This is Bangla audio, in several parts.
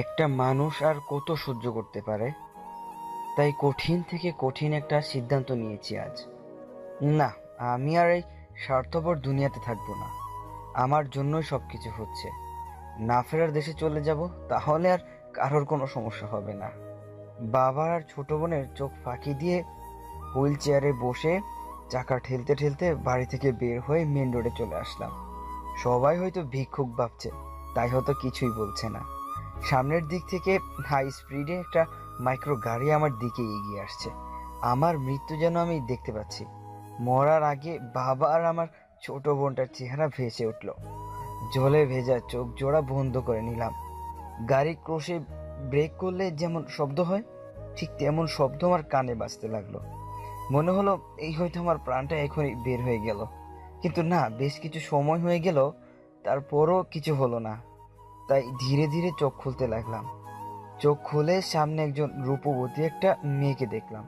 একটা মানুষ আর কত সহ্য করতে পারে? তাই কঠিন থেকে কঠিন একটা সিদ্ধান্ত নিয়েছি আজ। না, আমি আর এই স্বার্থপর দুনিয়াতে থাকবো না। আমার জন্যই সবকিছু হচ্ছে। না ফেরার দেশে চলে যাব, তাহলে আর কারোর কোনো সমস্যা হবে না। বাবার আর ছোট বোনের চোখ ফাঁকি দিয়ে হুইল চেয়ারে বসে চাকা ঠেলতে ঠেলতে বাড়ি থেকে বের হয়ে মেন রোডে চলে আসলাম। সবাই হয়তো ভিক্ষুক ভাবছে, তাই হয়তো কিছুই বলছে না। সামনের দিক থেকে হাই স্পিডে একটা মাইক্রো গাড়ি আমার দিকে এগিয়ে আসছে। আমার মৃত্যু যেন আমি দেখতে পাচ্ছি। মরার আগে বাবা আর আমার ছোট বোনটার চেহারা ভেসে উঠল। জলে ভেজা চোখ জোড়া বন্ধ করে নিলাম। গাড়ি ক্রসে ব্রেক করলে যেমন শব্দ হয়, ঠিক তেমন শব্দ আমার কানে বাজতে লাগলো। মনে হলো এই হয়তো আমার প্রাণটা এখনই বের হয়ে গেল। কিন্তু না, বেশ কিছু সময় হয়ে গেল, তারপরও কিছু হলো না। তাই ধীরে ধীরে চোখ খুলতে লাগলাম। চোখ খুলে সামনে একজন রূপবতী একটা মেয়েকে দেখলাম।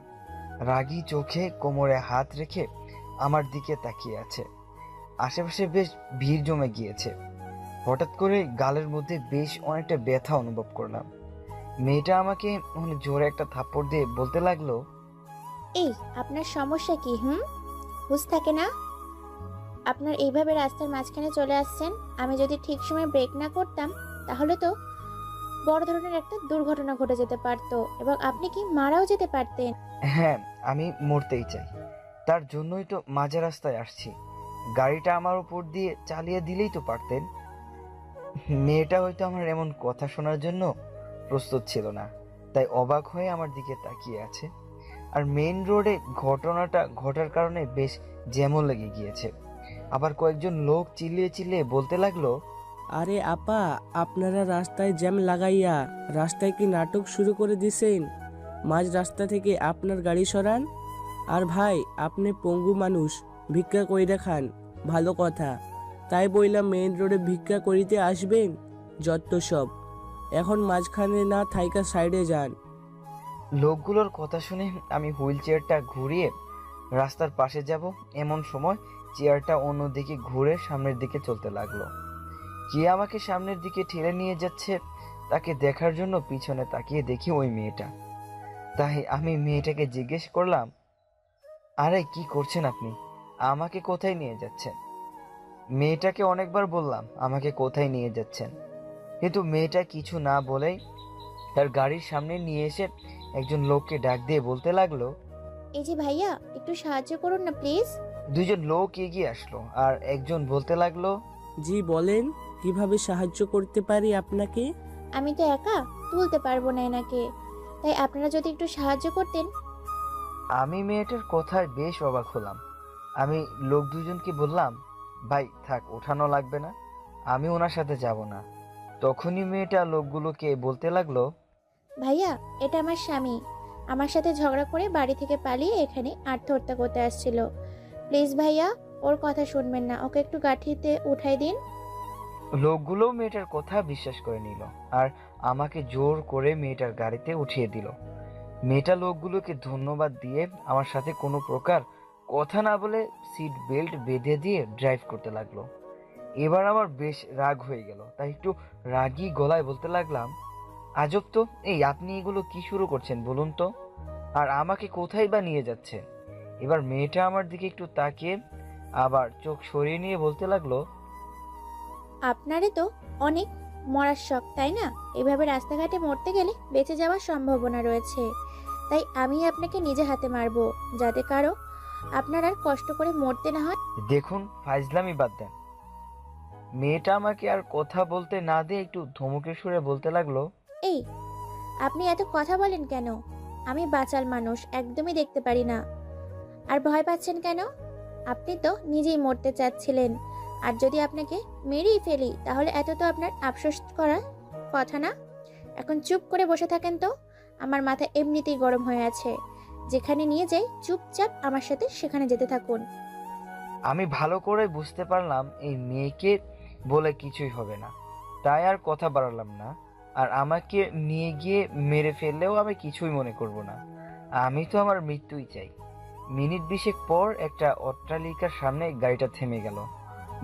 রাগী চোখে কোমরে হাত রেখে আমার দিকে তাকিয়ে আছে। আশেপাশে বেশ ভিড় জমে গিয়েছে। হঠাৎ করে গালের মধ্যে বেশ অনেকটা ব্যথা অনুভব করলাম। মেয়েটা আমাকে অনেক জোরে একটা থাপ্পড় দিয়ে বলতে লাগলো, এই আপনার সমস্যা কি? হুঁশ থাকে না আপনার? এইভাবে রাস্তার মাঝখানে চলে আসছেন। আমি যদি ঠিক সময় ব্রেক না করতাম তাহলে তো বড় ধরনের একটা দুর্ঘটনা ঘটে যেতে পারতো এবং আপনি কি মারাও যেতে পারতেন। হ্যাঁ, আমি মরতেই চাই। তার জন্যই তো মাঝ রাস্তায় আসছি। গাড়িটা আমার উপর দিয়ে চালিয়ে দিলেই তো পারতেন। মেয়েটা হয়তো আমার এমন কথা শোনার জন্য প্রস্তুত ছিল না, তাই অবাক হয়ে আমার দিকে তাকিয়ে আছে। আর মেইন রোডে ঘটনাটা ঘটার কারণে বেশ জ্যামও লেগে গিয়েছে। আবার কয়েকজন লোক চিল্লিয়ে চিল্লিয়ে বলতে লাগলো, আরে আপা, আপনারা রাস্তায় জ্যাম লাগাইয়া রাস্তায় কি নাটক শুরু করে দিছেন? মাঝ রাস্তা থেকে আপনার গাড়ি সরান। আর ভাই, আপনি পঙ্গু মানুষ, ভিক্ষা কইরা খান, ভালো কথা। তাই বইলাম মেইন রোডে ভিক্ষা করিতে আসবেন? যত সব। এখন মাঝখানে না থাইকা সাইডে যান। লোকগুলোর কথা শুনে আমি হুইল চেয়ারটা ঘুরিয়ে রাস্তার পাশে যাব, এমন সময় চেয়ারটা অন্যদিকে ঘুরে সামনের দিকে চলতে লাগলো। কে আমাকে সামনের দিকে ঠেলে নিয়ে যাচ্ছে তাকে দেখার জন্য পিছনে তাকিয়ে দেখি ওই মেয়েটা। তাই আমি মেয়েটাকে জিজ্ঞেস করলাম, আরে কি করছেন আপনি? আমাকে কোথায় নিয়ে যাচ্ছেন? মেয়েটাকে অনেকবার বললাম আমাকে কোথায় নিয়ে যাচ্ছেন, কিন্তু মেয়েটা কিছু না বলেই তার গাড়ির সামনে নিয়ে এসে একজন লোককে ডাক দিয়ে বলতে লাগলো। এই যে ভাইয়া, একটু সাহায্য করুন না প্লিজ। দুইজন লোক এগিয়ে আসলো আর একজন বলতে লাগলো, জি বলেন, কিভাবে সাহায্য করতে পারি আপনাকে? আমি তো একা তুলতে পারবো না এনাকে, তাই আপনারা যদি একটু সাহায্য করতেন। আমি মেয়েটার কথায় বেশ অবাক হলাম। আমি লোক দুজনকে বললাম, ভাই থাক, ওঠানো লাগবে না, আমি ওনার সাথে যাব না। তখনই মেয়েটা লোকগুলোকে বলতে লাগলো, ভাইয়া, এটা আমার স্বামী। আমার সাথে ঝগড়া করে বাড়ি থেকে পালিয়ে এখানে আত্মহত্যা করতে আসছিল। প্লিজ ভাইয়া, ওর কথা শুনবেন না, ওকে একটু গাঠিতে উঠাই দিন। লোকগুলো মেয়েটার কথা বিশ্বাস করে নিল আর আমাকে জোর করে মেয়েটার গাড়িতে উঠিয়ে দিল। মেয়েটা লোকগুলোকে ধন্যবাদ দিয়ে আমার সাথে কোনো প্রকার কথা না বলে সিট বেল্ট বেঁধে দিয়ে ড্রাইভ করতে লাগলো। এবার আমার বেশ রাগ হয়ে গেল, তাই একটু রাগী গলায় বলতে লাগলাম, আজব তো, এই আপনি এগুলো কি শুরু করছেন বলুন তো? আর আমাকে কোথায় বা নিয়ে যাচ্ছেন? এবার মেয়েটা আমার দিকে একটু তাকিয়ে আবার চোখ সরিয়ে নিয়ে বলতে লাগলো, আপনারই তো অনেক মরার শখ, তাই না? এভাবে রাস্তাঘাটে মরতে গেলে বেঁচে যাওয়ার সম্ভাবনা রয়েছে। তাই আমি আপনাকে নিজে হাতে মারবো, যাতে কারো আপনার আর কষ্ট করে মরতে না হয়। দেখুন ফাইজলামি বাদ দেন। মেয়েটা আমাকে আর কথা বলতে না দিয়ে একটু ধমকে সুরে বলতে লাগলো, এই, আপনি এত কথা বলেন কেন? আমি বাচাল মানুষ, একদমই দেখতে পারি না। আর ভয় পাচ্ছেন কেন? আপনি তো নিজেই মরতে চাচ্ছিলেন। আর যদি আপনাকে মেরেই ফেলি তাহলে এত তো আপনার আফসোস করার কথা না। এখন চুপ করে বসে থাকেন তো। আমার মাথা এমনিতেই গরম হয়ে আছে। যেখানে নিয়ে যাই চুপচাপ আমার সাথে সেখানে যেতে থাকুন। আমি ভালো করে বুঝতে পারলাম এই মেয়েকে বলে কিছুই হবে না, তাই আর কথা বাড়ালাম না। আর আমাকে নিয়ে গিয়ে মেরে ফেললেও আমি কিছুই মনে করব না। আমি তো আমার মৃত্যুই চাই। মিনিট 20 পর একটা অট্টালিকার সামনে গাড়িটা থেমে গেল।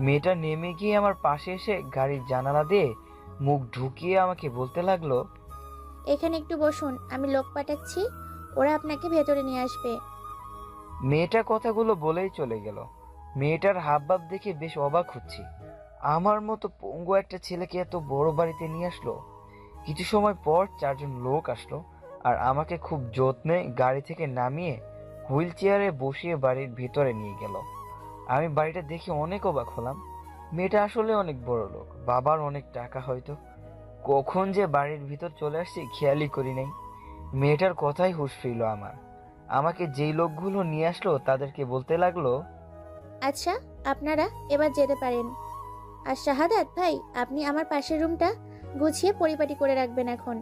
মেয়েটা নেমে গিয়ে আমার পাশে এসে গাড়ির জানালা দিয়ে মুখ ঢুকিয়ে আমাকে বলতে লাগলো, এখানে একটু বসুন, আমি লোক পাঠাচ্ছি, ওরা আপনাকে ভেতরে নিয়ে আসবে। মেয়েটা কথাগুলো বলেই চলে গেল। মেয়েটার হাবভাব দেখে বেশ অবাক হচ্ছি। আমার মতো পঙ্গু একটা ছেলেকে এত বড় বাড়িতে নিয়ে আসলো। কিছু সময় পর 4জন লোক আসলো আর আমাকে খুব যত্নে গাড়ি থেকে নামিয়ে হুইল চেয়ারে বসিয়ে বাড়ির ভিতরে নিয়ে গেল। আমি বাড়িটা দেখে অনেক অবাক হলাম। মেয়েটা আসলে অনেক বড় লোক, বাবার অনেক টাকা হয়তো। কখন যে বাড়ির ভিতর চলে আসছি খেয়ালই করি নাই। মেয়েটার কথাই হুঁশ ফিরল আমার। আমাকে যেই লোকগুলো নিয়ে আসলো তাদেরকে বলতে লাগলো, আচ্ছা, আপনারা এবার যেতে পারেন। আর শাহাদাত ভাই, আপনি আমার পাশের রুমটা গুছিয়ে পরিপাটি করে রাখবেন এখন।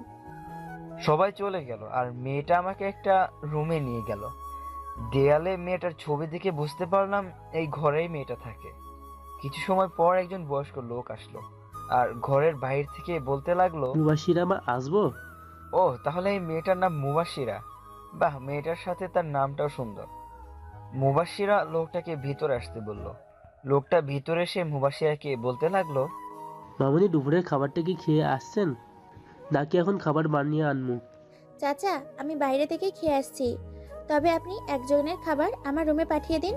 সবাই চলে গেল আর মেয়েটা আমাকে একটা রুমে নিয়ে গেল। দেয়ালে মেয়েটার ছবি দেখে বুঝতে পারলাম এই ঘরেই মেয়েটা থাকে। কিছু সময় পর একজন বয়স্ক লোক আসলো আর ঘরের বাইরে থেকে বলতে লাগলো, মুবাশিরা মা আসবো? ও তাহলে এই মেয়েটার নাম মুবাশিরা। বাহ, মেয়েটার সাথে তার নামটাও সুন্দর। মুবাশিরা লোকটাকে ভিতরে আসতে বলল। লোকটা ভিতরে এসে মুবাশিরাকে বলতে লাগলো, মামুনি দুপুরের খাবারটা কি খেয়ে আসছেন, নাকি এখন খাবার বানিয়ে আনমু? চাচা, আমি বাইরে থেকে খেয়ে আসছি, তবে আপনি একজনের খাবার আমার রুমে পাঠিয়ে দিন।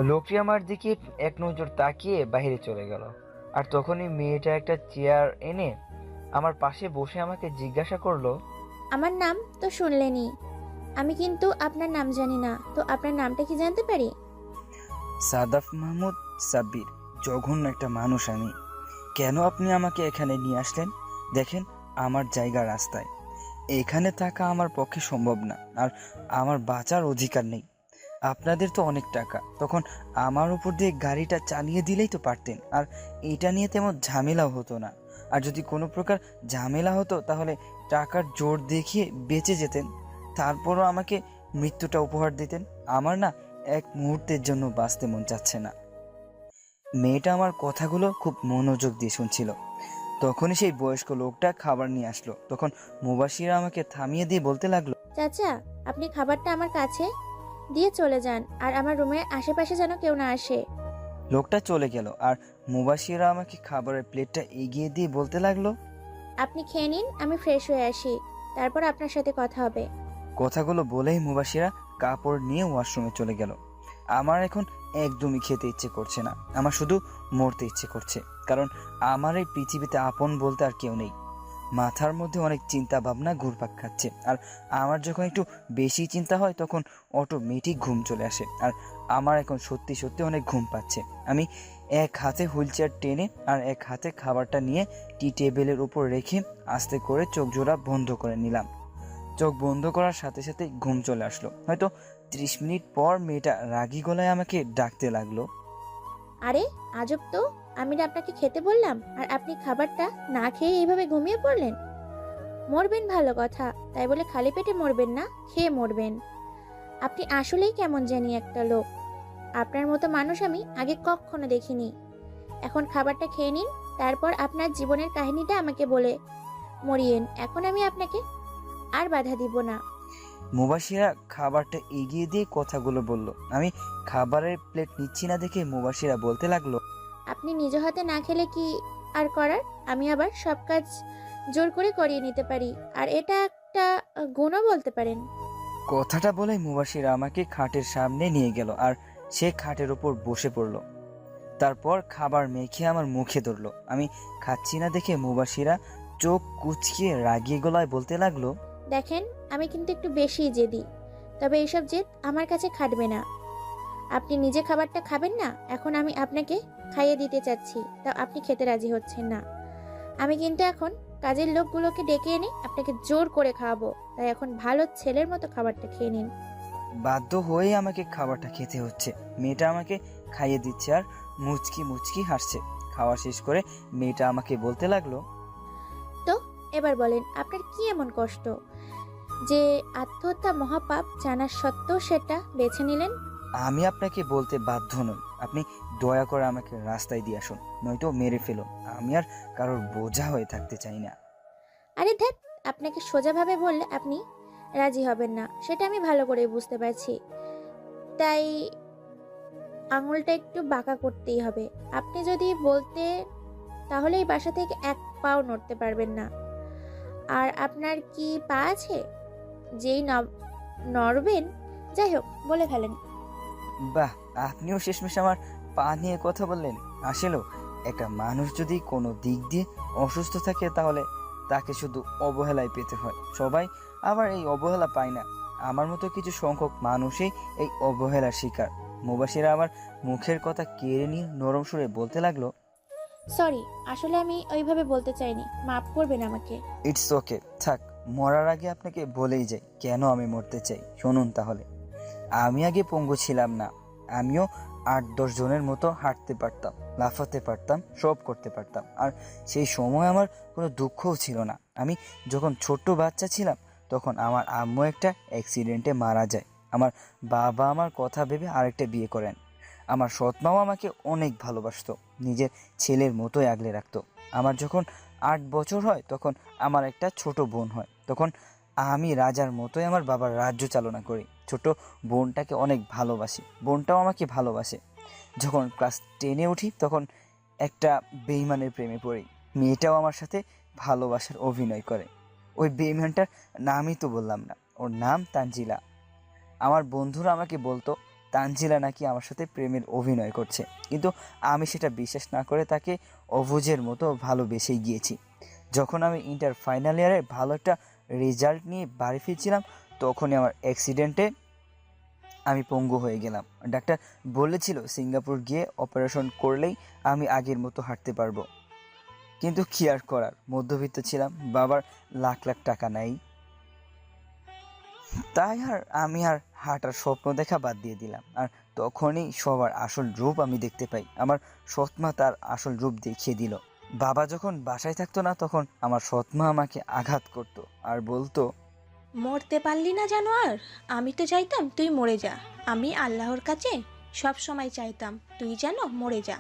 লোকটি আমার দিকে এক নজর তাকিয়ে বাইরে চলে গেল। আর তখনই মেয়েটা একটা চেয়ার এনে আমার পাশে বসে আমাকে জিজ্ঞাসা করলো, আমার নাম তো শুনলেনই, আমি কিন্তু আপনার নাম জানি না, তো আপনার নামটা কি জানতে পারি? সাদাফ মাহমুদ সাব্বির। জঘন্য একটা মানুষ আমি। কেন আপনি আমাকে এখানে নিয়ে আসলেন? দেখেন, আমার জায়গা রাস্তায়। এখানে থাকা আমার পক্ষে সম্ভব না, আর আমার বাঁচার অধিকার নেই। আপনাদের তো অনেক টাকা, তখন আমার উপর দিয়ে গাড়িটা চালিয়ে দিলেই তো পারতেন, আর এটা নিয়ে তেমন ঝামেলাও হতো না। আর যদি কোনো প্রকার ঝামেলা হতো তাহলে টাকার জোর দেখিয়ে বেঁচে যেতেন, তারপরও আমাকে মৃত্যুটা উপহার দিতেন। আমার না এক মুহূর্তের জন্য বাঁচতে মন চাচ্ছে না। মেয়েটা আমার কথাগুলো খুব মনোযোগ দিয়ে শুনছিল। তখনই সেই বয়স্ক লোকটা খাবার নিয়ে আসলো। তখন মুবাশিরা আমাকে থামিয়ে দিয়ে বলতে লাগলো, চাচা, আপনি খাবারটা আমার কাছে দিয়ে চলে যান, আর আমার রুমের আশেপাশে যেন কেউ না আসে। লোকটা চলে গেল আর মুবাশিরা আমাকে খাবারের প্লেটটা এগিয়ে দিয়ে বলতে লাগলো, আপনি খেয়ে নিন, আমি ফ্রেশ হয়ে আসি, তারপর আপনার সাথে কথা হবে। কথাগুলো বলেই মুবাশিরা কাপড় নিয়ে ওয়াশরুমে চলে গেল। আমার এখন একদমই খেতে ইচ্ছে করছে না, আমার শুধু মরতে ইচ্ছে করছে। কারণ আমার এই পৃথিবীতে আপন বলতে আর কেউ নেই। মাথার মধ্যে অনেক চিন্তা ভাবনা ঘুরপাক খাচ্ছে, আর আমার যখন একটু বেশি চিন্তা হয় তখন অটোমেটিক ঘুম চলে আসে। আর আমার এখন সত্যি সত্যি অনেক ঘুম পাচ্ছে। আমি এক হাতে হুইল চেয়ার টেনে আর এক হাতে খাবারটা নিয়ে টি টেবিলের উপর রেখে আস্তে করে চোখ জোড়া বন্ধ করে নিলাম। চোখ বন্ধ করার সাথে সাথে ঘুম চলে আসলো। হয়তো 30 মিনিট পর মেয়েটা রাগী গলায় আমাকে ডাকতে লাগলো, আরে আজব তো, আমি না আপনাকে খেতে বললাম, আর আপনি খাবারটা না খেয়ে এইভাবে ঘুমিয়ে পড়লেন। মরবেন ভালো কথা, তাই বলে খালি পেটে মরবেন না, খেয়ে মরবেন। আপনি আসলেই কেমন জানি একটা লোক। আপনার মতো মানুষ আমি আগে কখনো দেখিনি। এখন খাবারটা খেয়ে নিন, তারপর আপনার জীবনের কাহিনীটা আমাকে বলে মরিয়েন। এখন আমি আপনাকে আর বাধা দিব না। মুবাশিরা খাবারটা এগিয়ে দিয়ে কথাগুলো বলল। আমি খাবারের প্লেট নিচ্ছি না দেখে মুবাশিরা বলতে লাগলো, আপনি নিজ হাতে না খেলে কি আর করার, আমি আবার সব কাজ জোর করে করিয়ে নিতে পারি, আর এটা একটা গুণও বলতে পারেন। কথাটা বলে মুবাশিরা আমাকে খাটের সামনে নিয়ে গেল আর সে খাটের ওপর বসে পড়ল। তারপর খাবার মেখে আমার মুখে ধরলো। আমি খাচ্ছি না দেখে মুবাশিরা চোখ কুচকিয়ে রাগিয়ে গলায় বলতে লাগলো, দেখেন, আমি কিন্তু একটু বেশিই জেদি, তবে এইসব জেদ আমার কাছে খাটবে না। আপনি নিজে খাবারটা খাবেন না, এখন আমি আপনাকে খাইয়ে দিতে চাচ্ছি, তা আপনি খেতে রাজি হচ্ছেন না। আমি কিন্তু এখন কাজের লোকগুলোকে ডেকে এনে আপনাকে জোর করে খাওয়াবো, তাই এখন ভালো ছেলের মতো খাবারটা খেয়ে নিন। বাধ্য হয়ে আমাকে খাবারটা খেতে হচ্ছে। মেয়েটা আমাকে খাইয়ে দিচ্ছে আর মুচকি মুচকি হাসছে। খাওয়া শেষ করে মেয়েটা আমাকে বলতে লাগলো, তো এবার বলেন, আপনার কি এমন কষ্ট যে আত্মহত্যা মহাপাপ জানা সত্ত্বেও সেটা বেছে নিলেন? আমি আপনাকে বলতে বাধ্য নই। আপনি দয়া করে আমাকে রাস্তায় দিয়ে আসুন, নয়তো মেরে ফেলুন। আমি আর কারোর বোঝা হয়ে থাকতে চাই না। আরে ধ্যাত, আপনাকে সোজাভাবে বললে আপনি রাজি হবেন না, সেটা আমি ভালো করে বুঝতে পারছি। তাই আঙুলটা একটু বাঁকা করতেই হবে। আপনি যদি বলতে তাহলে এই বাসা থেকে এক পাও নড়তে পারবেন না। আর আপনার কি পা আছে? যেই নড়বেন, যাই হোক বলে ফেলেন। বাহ, আপনিও শেষমেশ আমার পা নিয়ে কথা বললেন। আসলেও একটা মানুষ যদি কোনো দিক দিয়ে অসুস্থ থাকে তাহলে তাকে শুধু অবহেলায় পেতে হয়। সবাই আবার এই অবহেলা পায় না। আমার মতো কিছু সংখ্যক মানুষই এই অবহেলার শিকার। মুবাশিরা আমার মুখের কথা কেড়ে নিয়ে নরম সুরে বলতে লাগলো, সরি, আসলে আমি ওইভাবে বলতে চাইনি, মাফ করবেন আমাকে। ইটস ওকে, থাক। মরার আগে আপনাকে বলেই যাই কেন আমি মরতে চাই। শুনুন তাহলে, আমি আগে পঙ্গু ছিলাম না। আমিও 8-10 জনের মতো হাঁটতে পারতাম, লাফাতে পারতাম, সব করতে পারতাম। আর সেই সময় আমার কোনো দুঃখও ছিল না। আমি যখন ছোট্ট বাচ্চা ছিলাম তখন আমার আম্মু একটা অ্যাক্সিডেন্টে মারা যায়। আমার বাবা আমার কথা ভেবে আরেকটা বিয়ে করেন। আমার সৎমাও আমাকে অনেক ভালোবাসতো, নিজের ছেলের মতোই আগলে রাখতো। আমার যখন 8 বছর হয় তখন আমার একটা ছোট বোন হয়। তখন আমি রাজার মতোই আমার বাবার রাজ্য চালনা করি। ছোট বোনটাকে অনেক ভালোবাসি, বোনটাও আমাকে ভালোবাসে। যখন ক্লাস 10-এ উঠি তখন একটা বেইমানের প্রেমে পড়ি। মেয়েটাও আমার সাথে ভালোবাসার অভিনয় করে। ওই বেইমানটার নামই তো বললাম না, ওর নাম তানজিলা। আমার বন্ধুরা আমাকে বলতো তানজিলা নাকি আমার সাথে প্রেমের অভিনয় করছে, কিন্তু আমি সেটা বিশ্বাস না করে তাকে অবুঝের মতো ভালোবেসেই গিয়েছি। যখন আমি ইন্টার ফাইনাল ইয়ারে ভালো একটা রেজাল্ট নিয়ে বাড়ি ফিরছিলাম তখনই আমার অ্যাক্সিডেন্টে আমি পঙ্গু হয়ে গেলাম। ডাক্তার বলেছিল সিঙ্গাপুর গিয়ে অপারেশন করলেই আমি আগের মতো হাঁটতে পারবো। কিন্তু কি আর করার, মধ্যবিত্ত ছিলাম, বাবার লাখ লাখ টাকা নাই। তাই আমি হাঁটার স্বপ্ন দেখা বাদ দিয়ে দিলাম। আর তখনই সবার আসল রূপ আমি দেখতে পাই। আমার সৎমা তার আসল রূপ দেখিয়ে দিল। বাবা যখন বাসায় থাকতো না তখন আমার সৎমা আমাকে আঘাত করতো আর বলতো, মরতে পারলি না জানোয়ার, আমি তো চাইতাম তুই মরে যা। আমি আল্লাহর কাছে সব সময় চাইতাম তুই যেন মরে যা।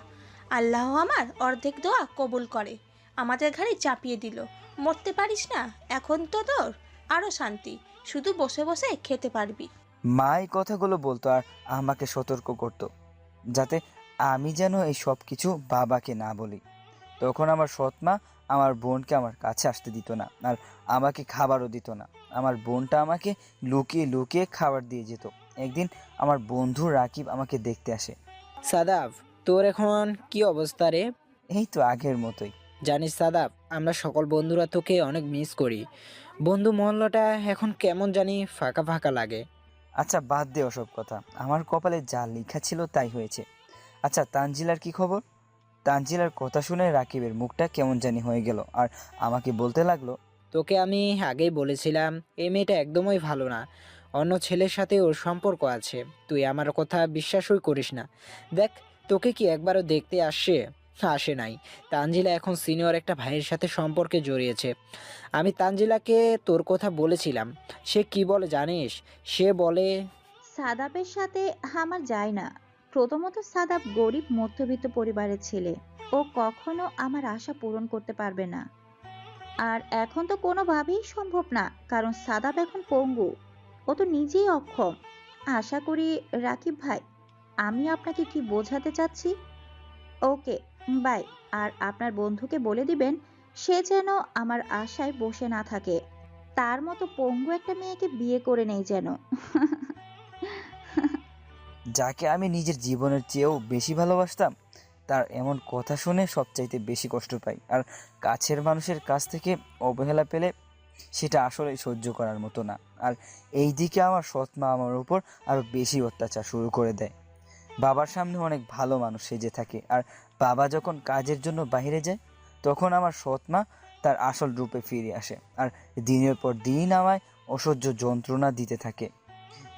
আল্লাহ আমার অর্ধেক দোয়া কবুল করে, আমাদের ঘাড়ে চাপিয়ে দিল। মরতে পারিস না, এখন তো তোর আরও শান্তি, শুধু বসে বসে খেতে পারবি। মা এই কথাগুলো বলতো আর আমাকে সতর্ক করতো যাতে আমি যেন এই সব কিছু বাবাকে না বলি। তখন আমার সৎমা আমার বোনকে আমার কাছে আসতে দিত না, আর আমাকে খাবারও দিত না। আমার বোনটা আমাকে লুকিয়ে লুকিয়ে খাবার দিয়ে যেত। একদিন আমার বন্ধু রাকিব আমাকে দেখতে আসে। সাদাব, তোর এখন কি অবস্থা রে? এই তো আগের মতোই। জানিস সাদাব, আমরা সকল বন্ধুরা তোকে অনেক মিস করি। বন্ধু মহল্লাটা এখন কেমন জানি ফাঁকা ফাঁকা লাগে। আচ্ছা বাদ দে ওসব কথা, আমার কপালে যা লেখা ছিল তাই হয়েছে। আচ্ছা তানজিলার কি খবর? তানজিলার কথা শুনে রাকিবের মুখটা কেমন জানি হয়ে গেল আর আমাকে বলতে লাগলো, তোকে আমি আগেই বলেছিলাম এই মেয়েটা একদমই ভালো না, অন্য ছেলের সাথে ওর সম্পর্ক আছে। তুই আমার কথা বিশ্বাসই করিস না। দেখ, তোকে কি একবারও দেখতে আসে নাই। তানজিলা এখন সিনিয়র একটা ভাইয়ের সাথে সম্পর্কে জড়িয়েছে। আমি তানজিলাকে তোর কথা বলেছিলাম, সে কি বলে জানিস? সে বলে, সাদাবের সাথে আমার যায় না। প্রথমত সাদাব গরিব মধ্যবিত্ত পরিবারের ছেলে, ও কখনো আমার আশা পূরণ করতে পারবে না। আর এখন তো কোনোভাবেই সম্ভব না, কারণ সাদাব এখন পঙ্গু, ও তো নিজেই অক্ষম। আশা করি রাকিব ভাই, আমি আপনাকে কি বোঝাতে চাচ্ছি। ওকে, বাই। আর আপনার বন্ধুকে বলে দিবেন সে যেন আমার আশায় বসে না থাকে, তার মতো পঙ্গু একটা মেয়েকে বিয়ে করে নেই যেন। যাকে আমি নিজের জীবনের চেয়েও বেশি ভালোবাসতাম তার এমন কথা শুনে সবচাইতে বেশি কষ্ট পাই। আর কাছের মানুষের কাছ থেকে অবহেলা পেলে সেটা আসলে সহ্য করার মতো না। আর এই দিকে আমার সৎমা আমার উপর আরও বেশি অত্যাচার শুরু করে দেয়। বাবার সামনে অনেক ভালো মানুষ সেজে থাকে, আর বাবা যখন কাজের জন্য বাইরে যায় তখন আমার সৎমা তার আসল রূপে ফিরে আসে আর দিনের পর দিন আমায় অসহ্য যন্ত্রণা দিতে থাকে,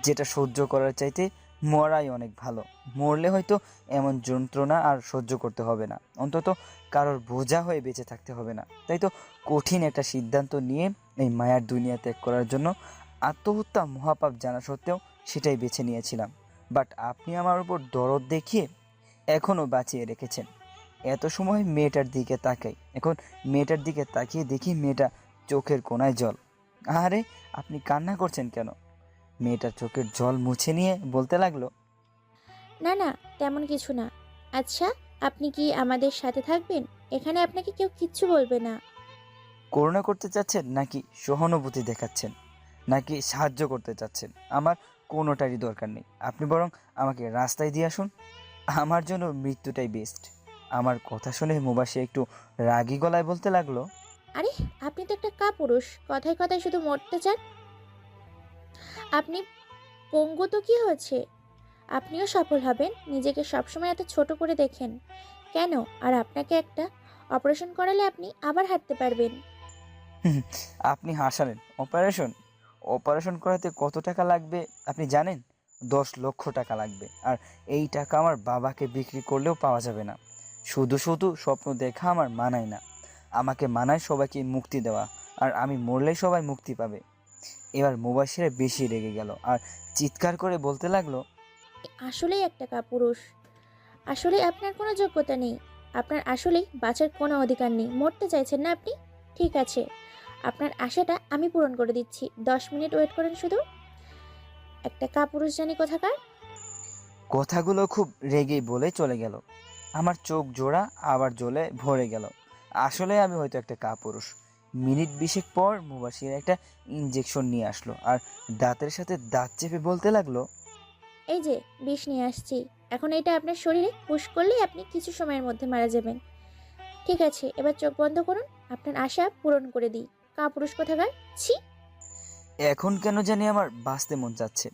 যেটা সহ্য করার চাইতে মরাই অনেক ভালো। মরলে হয়তো এমন যন্ত্রণা আর সহ্য করতে হবে না, অন্তত কারোর বোঝা হয়ে বেঁচে থাকতে হবে না। তাই তো কঠিন একটা সিদ্ধান্ত নিয়ে এই মায়ার দুনিয়া ত্যাগ করার জন্য আত্মহত্যা মহাপাপ জানা সত্ত্বেও সেটাই বেছে নিয়েছিলাম। বাট আপনি আমার উপর দরদ দেখিয়ে এখনও বাঁচিয়ে রেখেছেন। এত সময় মেয়েটার দিকে তাকাই, এখন মেয়েটার দিকে তাকিয়ে দেখি মেয়েটা চোখের কোণায় জল। আরে আপনি কান্না করছেন কেন? মেয়েটার চোখের জল মুছে নিয়ে বলতে লাগলো, না না, তেমন কিছু না। আচ্ছা, আপনি কি আমাদের সাথে থাকবেন? এখানে আপনাকে কেউ কিচ্ছু বলবে না। করুণা করতে চাচ্ছেন নাকি সহানুভূতি দেখাচ্ছেন নাকি সাহায্য করতে চাচ্ছেন? আমার কোনোটারই দরকার নেই। আপনি বরং আমাকে রাস্তায় দিয়ে আসুন। আমার জন্য মৃত্যুটাই বেস্ট। আমার কথা শুনে মুবাশির একটু রাগী গলায় বলতে লাগলো, আরে, আপনি তো একটা কাপুরুষ, কথায় কথায় শুধু মরতে চান। আপনি পঙ্গু তো কি হয়েছে, আপনিও সফল হবেন। নিজেকে সবসময় এত ছোট করে দেখেন কেন? আর আপনাকে একটা অপারেশন করালে আপনি আবার হাঁটতে পারবেন। আপনি হাসালেন? অপারেশন? অপারেশন করাতে কত টাকা লাগবে আপনি জানেন? 10 লক্ষ টাকা লাগবে। আর এই টাকা আমার বাবাকে বিক্রি করলেও পাওয়া যাবে না। শুধু শুধু স্বপ্ন দেখা আমার মানায় না। আমাকে মানায় সবাইকে মুক্তি দেওয়া, আর আমি মরলেই সবাই মুক্তি পাবে। এবার মুবাশির বেশি রেগে গেল আর চিৎকার করে বলতে লাগলো, আসলেই একটা কাপুরুষ। আসলে আপনার কোনো যোগ্যতা নেই। আপনার আসলেই বাঁচার কোনো অধিকার নেই। মরতে চাইছেন না আপনি? ঠিক আছে, আপনার আশাটা আমি পূরণ করে দিচ্ছি। 10 মিনিট ওয়েট করেন শুধু। একটা কাপুরুষ জানি কোথাকার। কথাগুলো খুব রেগেই বলে চলে গেল। আমার চোখ জোড়া আবার জ্বলে ভরে গেল। আসলে আমি হয়তো একটা কাপুরুষ। মিনিট 20 পর মুবাশির একটা ইঞ্জেকশন নিয়ে আসলো আর দাঁতের সাথে দাঁত চেপে বলতে লাগলো, এই যে বিষ নিয়ে আসছি, এখন এটা আপনার শরীরে পুশ করলেই আপনি কিছু সময়ের মধ্যে মারা যাবেন। ঠিক আছে, এবার চোখ বন্ধ করুন, আপনার আশা পূরণ করে দিই। কাপুরুষ কোথাকার, ছি! এখন কেন জানি আমার বাঁচতে মন চাচ্ছে,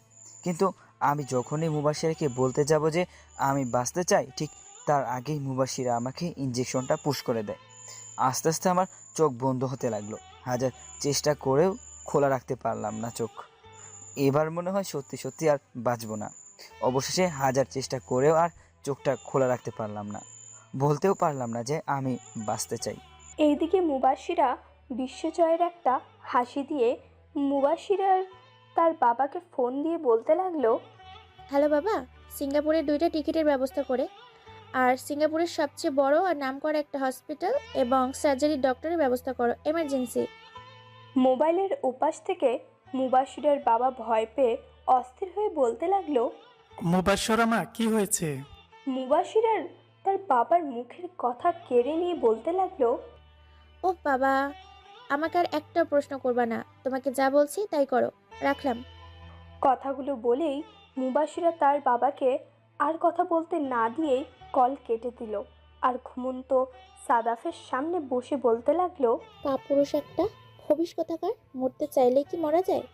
কিন্তু আমি যখনই মুবাশিরকে বলতে যাব যে আমি বাঁচতে চাই, ঠিক তার আগেই মুবাশিরা আমাকে ইঞ্জেকশনটা পুশ করে দেয়। আস্তে আস্তে আমার চোখ বন্ধ হতে লাগলো। হাজার চেষ্টা করেও খোলা রাখতে পারলাম না চোখ। এবার মনে হয় সত্যি সত্যি আর বাঁচবো না। অবশেষে হাজার চেষ্টা করেও আর চোখটা খোলা রাখতে পারলাম না। বলতেও পারলাম না যে আমি বাঁচতে চাই। এইদিকে মুবাশিরা বিশ্বজয়ের একটা হাসি দিয়ে মুবাশিরার তার বাবাকে ফোন দিয়ে বলতে লাগলো, হ্যালো বাবা, সিঙ্গাপুরের 2টা টিকিটের ব্যবস্থা করে, আর সিঙ্গাপুরের সবচেয়ে বড় আর নামকরা একটা হসপিটাল এবং সার্জারি ডক্টরের ব্যবস্থা করো, এমার্জেন্সি। মোবাইলের ওপাশ থেকে মুবাশিরের বাবা ভয় পেয়ে অস্থির হয়ে বলতে লাগলো। মুবাশশরা মা, কি হয়েছে? মুবাশিরের তার বাবার মুখের কথা কেড়ে নিয়ে বলতে লাগলো, ও বাবা, আমাকে আর একটা প্রশ্ন করবা না, তোমাকে যা বলছি তাই করো, রাখলাম। কথাগুলো বলেই মুবাশিরা তার বাবাকে আর কথা বলতে না দিয়েই কল কেটে দিল আর ঘুমন্ত সাদাফের সামনে বসে বলতে লাগলো, কাপুরুষ একটা, খবিশ কোথাকার, মরতে চাইলেই কি মরা যায়?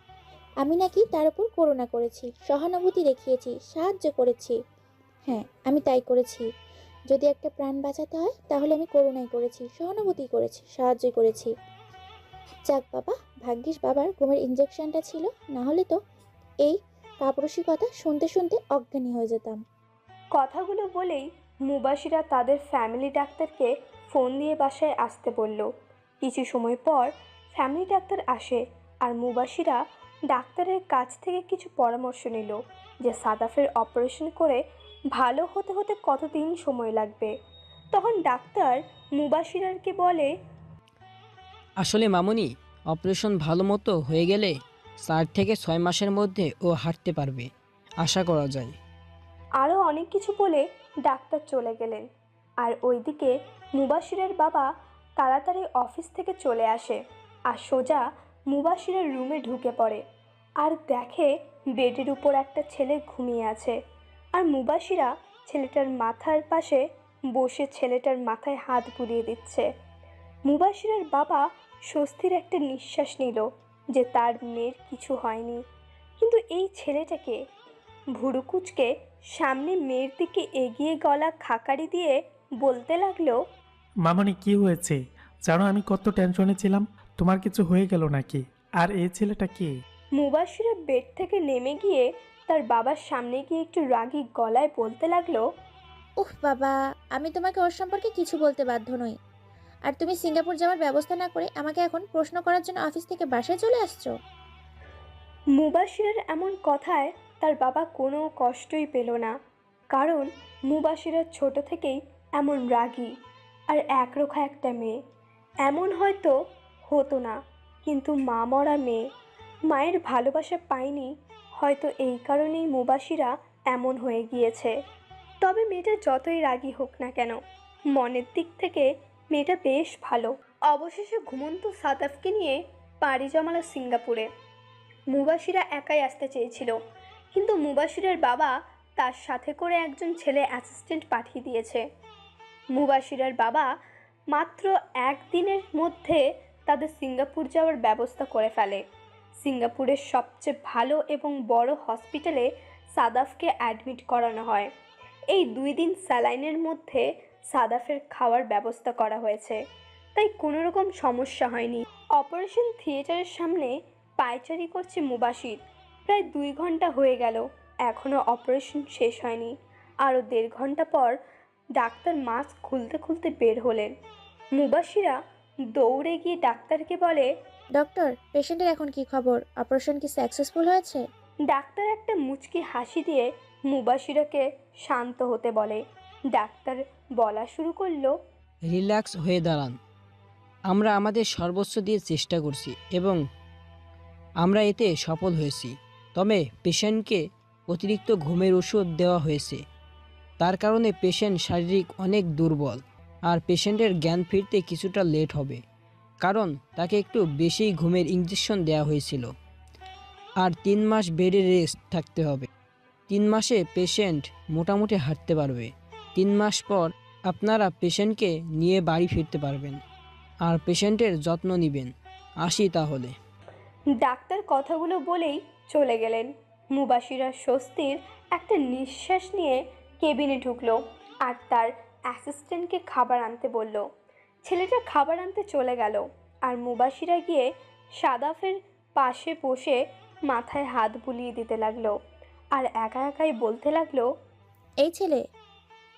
আমি নাকি তার উপর করুণা করেছি, সহানুভূতি দেখিয়েছি, সাহায্য করেছি। হ্যাঁ, আমি তাই করেছি। যদি একটা প্রাণ বাঁচাতে হয় তাহলে আমি করুণাই করেছি, সহানুভূতি করেছি, সাহায্য করেছি। যাক বাবা, ভাগ্যিস বাবার ঘুমের ইঞ্জেকশনটা ছিল, না হলে তো এই কাপুরুষিকতা শুনতে শুনতে অজ্ঞানী হয়ে যেতাম। কথাগুলো বলেই মুবাশিরা তাদের ফ্যামিলি ডাক্তারকে ফোন দিয়ে বাসায় আসতে বলল। কিছু সময় পর ফ্যামিলি ডাক্তার আসে আর মুবাশিরা ডাক্তারের কাছ থেকে কিছু পরামর্শ নিল যে সাদাফের অপারেশন করে ভালো হতে হতে কতদিন সময় লাগবে। তখন ডাক্তার মুবাশিরারকে বলে, আসলে মামুনি, অপারেশন ভালো মতো হয়ে গেলে 4 থেকে 6 মাসের মধ্যে ও হাঁটতে পারবে, আশা করা যায়। আরও অনেক কিছু বলে ডাক্তার চলে গেলেন। আর ওইদিকে মুবাশিরের বাবা তাড়াতাড়ি অফিস থেকে চলে আসে আর সোজা মুবাশিরের রুমে ঢুকে পড়ে আর দেখে বেডের উপর একটা ছেলে ঘুমিয়ে আছে। আর মুবাশিরা ছেলেটার মাথার পাশে বসে ছেলেটার মাথায় হাত বুলিয়ে দিচ্ছে। মুবাশিরের বাবা স্বস্তির একটা নিঃশ্বাস নিল যে তার মেয়ের কিছু হয়নি। কিন্তু এই ছেলেটাকে ভুরুকুচকে সামনে মেয়ের দিকে এগিয়ে গলা খাকারি দিয়ে বলতে লাগলো, মামনি, কি হয়েছে? জানো আমি কত টেনশনে ছিলাম, তোমার কিছু হয়ে গেল নাকি? আর এই ছেলেটা কে? মুবাশিরা বেড থেকে নেমে গিয়ে তার বাবার সামনে গিয়ে একটু রাগী গলায় বলতে লাগলো, উফ বাবা, আমি তোমাকে ওর সম্পর্কে কিছু বলতে বাধ্য নই। আর তুমি সিঙ্গাপুর যাওয়ার ব্যবস্থা না করে আমাকে এখন প্রশ্ন করার জন্য অফিস থেকে বাসায় চলে আসছো। মুবাশিরের এমন কথায় তার বাবা কোনো কষ্টই পেল না, কারণ মুবাশিরের ছোট থেকেই এমন রাগী আর একরোখা একটা মেয়ে। এমন হয়তো হতো না, কিন্তু মা মরা মেয়ে, মায়ের ভালোবাসা পায়নি, হয়তো এই কারণেই মুবাশিরা এমন হয়ে গিয়েছে। তবে মেয়েটা যতই রাগী হোক না কেন, মনের দিক থেকে মেয়েটা বেশ ভালো। অবশেষে ঘুমন্ত সাদাফকে নিয়ে পাড়ি জমালো সিঙ্গাপুরে। মুবাশিরা একাই আসতে চেয়েছিল, কিন্তু মুবাশিরের বাবা তার সাথে করে একজন ছেলে অ্যাসিস্ট্যান্ট পাঠিয়ে দিয়েছে। মুবাশিরের বাবা মাত্র একদিনের মধ্যে তাদের সিঙ্গাপুর যাওয়ার ব্যবস্থা করে ফেলে। সিঙ্গাপুরের সবচেয়ে ভালো এবং বড় হসপিটালে সাদাফকে অ্যাডমিট করানো হয়। এই 2 দিন স্যালাইনের মধ্যে সাদাফের খাওয়ার ব্যবস্থা করা হয়েছে, তাই কোনো রকম সমস্যা হয়নি। অপারেশন থিয়েটারের সামনে পায়চারি করছে মুবাশির। প্রায় 2 ঘন্টা হয়ে গেল, এখনও অপারেশন শেষ হয়নি। আরও 1.5 ঘন্টা পর ডাক্তার মাস্ক খুলতে খুলতে বের হলেন। মুবাশিরা দৌড়ে গিয়ে ডাক্তারকে বলে, ডক্টর, পেশেন্টের এখন কি খবর? অপারেশন কি সাকসেসফুল হয়েছে? ডাক্তার একটা মুচকি হাসি দিয়ে মুবাশিরাকে শান্ত হতে বলে। ডাক্তার বলা শুরু করলো, রিল্যাক্স হয়ে দাঁড়ান। আমরা আমাদের সর্বোচ্চ দিয়ে চেষ্টা করছি এবং আমরা এতে সফল হয়েছি। তবে পেশেন্টকে অতিরিক্ত ঘুমের ওষুধ দেওয়া হয়েছে। তার কারণে পেশেন্ট শারীরিক অনেক দুর্বল, আর পেশেন্টের জ্ঞান ফিরতে কিছুটা লেট হবে, কারণ তাকে একটু বেশি ঘুমের ইঞ্জেকশন দেওয়া হয়েছিল। আর 3 মাস বেডে রেস্ট থাকতে হবে। 3 মাসে পেশেন্ট মোটামুটি হাঁটতে পারবে। 3 মাস পর আপনারা পেশেন্টকে নিয়ে বাড়ি ফিরতে পারবেন, আর পেশেন্টের যত্ন নেবেন। আসি তাহলে। ডাক্তার কথাগুলো বলেই চলে গেলেন। মুবাশিরা স্বস্তির একটা নিঃশ্বাস নিয়ে কেবিনে ঢুকলো আর তার অ্যাসিস্ট্যান্টকে খাবার আনতে বলল। ছেলেটা খাবার আনতে চলে গেল, আর মুবাশিরা গিয়ে সাদাফের পাশে বসে মাথায় হাত বুলিয়ে দিতে লাগলো আর একা একাই বলতে লাগলো, এই ছেলে,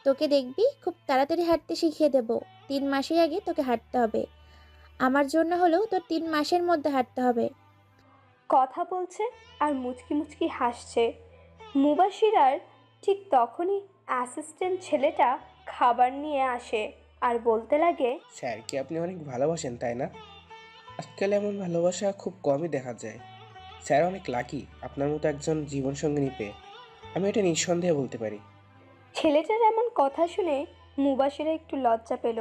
তোকে দেখবি খুব তাড়াতাড়ি হাঁটতে শিখিয়ে দেব। 3 মাসের আগে তোকে হাঁটতে হবে। আমার জন্য হলেও তোর 3 মাসের মধ্যে হাঁটতে হবে। কথা বলছে আর মুচকি মুচকি হাসছে। মুবাশিরার ঠিক তখনই অ্যাসিস্ট্যান্ট ছেলেটা খাবার নিয়ে আসে আর বলতে লাগে, স্যারকে আপনি অনেক ভালোবাসেন তাই না? আজকাল এমন ভালোবাসা খুব কমই দেখা যায়। স্যার অনেক লাকি আপনার মতো একজন জীবনসঙ্গিনী পেয়ে, আমি এটা নিঃসন্দেহে বলতে পারি। ছেলেটার এমন কথা শুনে মুবাশিরা একটু লজ্জা পেল,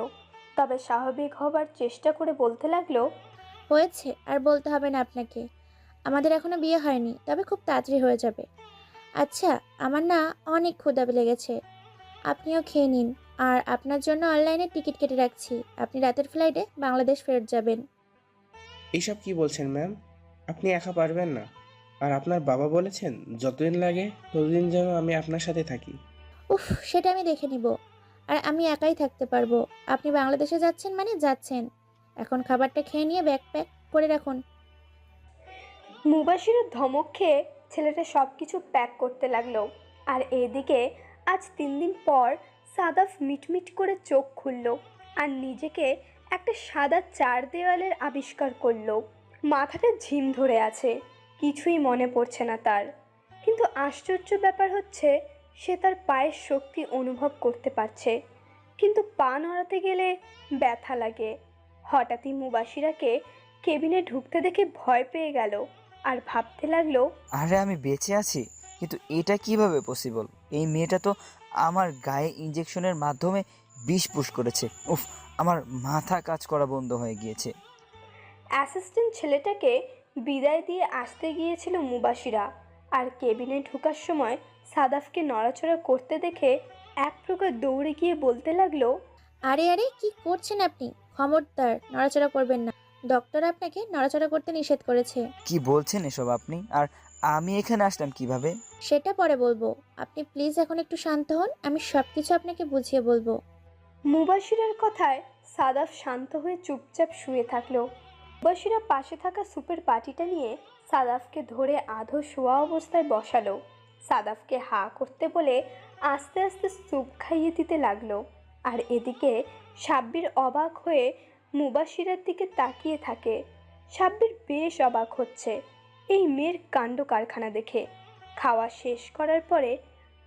তবে স্বাভাবিক হবার চেষ্টা করে বলতে লাগলো, হয়েছে, আর বলতে হবে না আপনাকে। আমাদের এখনো বিয়ে হয়নি, তবে খুব তাড়াতাড়ি হয়ে যাবে। আচ্ছা, আমার না অনেক ক্ষুধা লেগেছে, আপনিও খেয়ে নিন। আর আপনার জন্য অনলাইনে টিকিট কেটে রাখছি। আপনি রাতের ফ্লাইটে বাংলাদেশ ফেরত যাবেন। এইসব কি বলছেন ম্যাম? আপনি একা পারবেন না। আর আপনার বাবা বলেছেন যতদিন লাগে ততদিন যেন আমি আপনার সাথে থাকি। উফ, সেটা আমি দেখে নিব। আর আমি একাই থাকতে পারবো। আপনি বাংলাদেশে যাচ্ছেন মানে যাচ্ছেন। এখন খাবারটা খেয়ে নিয়ে ব্যাগ প্যাক করে রাখুন। মুবাশিরের ধমক খেয়ে ছেলেটা সব কিছু প্যাক করতে লাগলো। আর এদিকে আজ 3 দিন পর সাদাফ মিটমিট করে চোখ খুলল আর নিজেকে একটা সাদা 4 দেওয়ালের আবিষ্কার করলো। মাথাটা ঝিম ধরে আছে, কিছুই মনে পড়ছে না তার। কিন্তু আশ্চর্য ব্যাপার হচ্ছে, সে তার পায়ের শক্তি অনুভব করতে পারছে, কিন্তু পা নড়াতে গেলে ব্যথা লাগে। হঠাৎই মুবাশিরাকে কেবিনে ঢুকতে দেখে ভয় পেয়ে গেল আর ভাবতে লাগলো, আরে আমি বেঁচে আছি, কিন্তু এটা কিভাবে পসিবল? এই মেয়েটা তো আমার গায়ে ইঞ্জেকশনের মাধ্যমে বিষ পুশ করেছে। উফ, আমার মাথা কাজ করা বন্ধ হয়ে গিয়েছে। অ্যাসিস্ট্যান্ট ছেলেটাকে বিদায় দিয়ে আসতে গিয়েছিল মুবাশিরা, আর কেবিনে ঢোকার সময় সাদাফকে নড়াচড়া করতে দেখে এক প্রকার দৌড়ে গিয়ে বলতে লাগলো, আরে আরে, কি করছেন আপনি? খবরদার নড়াচড়া করবেন না। ডক্টর আপনাকে নড়াচড়া করতে নিষেধ করেছে। কি বলছেন এসব আপনি? আর আমি এখানে আসলাম কিভাবে? সেটা পরে বলবো। আপনি প্লিজ এখন একটু শান্ত হন, আমি সবকিছু আপনাকে বুঝিয়ে বলবো। মুবাশিরার কথায় সাদাফ শান্ত হয়ে চুপচাপ শুয়ে থাকলো। মুবাশিরা পাশে থাকা সুপের বাটিটা নিয়ে সাদাফকে ধরে আধো শোয়া অবস্থায় বসালো। সাদাফকে হা করতে বলে আস্তে আস্তে স্যুপ খাইয়ে দিতে লাগলো। আর এদিকে সাব্বির অবাক হয়ে মুবাশিরার দিকে তাকিয়ে থাকে। সাব্বির বেশ অবাক হচ্ছে এই মেয়ের কাণ্ড কারখানা দেখে। খাওয়া শেষ করার পরে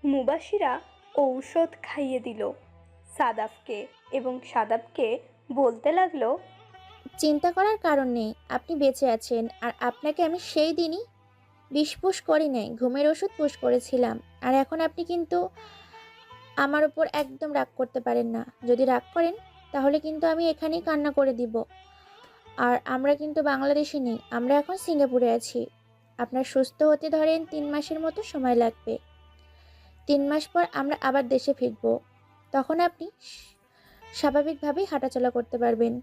মুবাশিরা ঔষধ খাইয়ে দিল সাদাফকে এবং সাদাফকে বলতে লাগলো, চিন্তা করার কারণ নেই, আপনি বেঁচে আছেন। আর আপনাকে আমি সেই দিনই বিষ পুশ করি নাই, ঘুমের ওষুধ পুশ করেছিলাম। আর এখন আপনি কিন্তু আমার উপর একদম রাগ করতে পারেন না। যদি রাগ করেন তাহলে কিন্তু আমি এখানেই কান্না করে দিব। আর আমরা কিন্তু বাংলাদেশে নেই, আমরা এখন সিঙ্গাপুরে আছি। আপনার সুস্থ হতে ধরেন 3 মাসের মতো সময় লাগবে। 3 মাস পর আমরা আবার দেশে ফিরব। তখন আপনি স্বাভাবিকভাবেই হাঁটাচলা করতে পারবেন।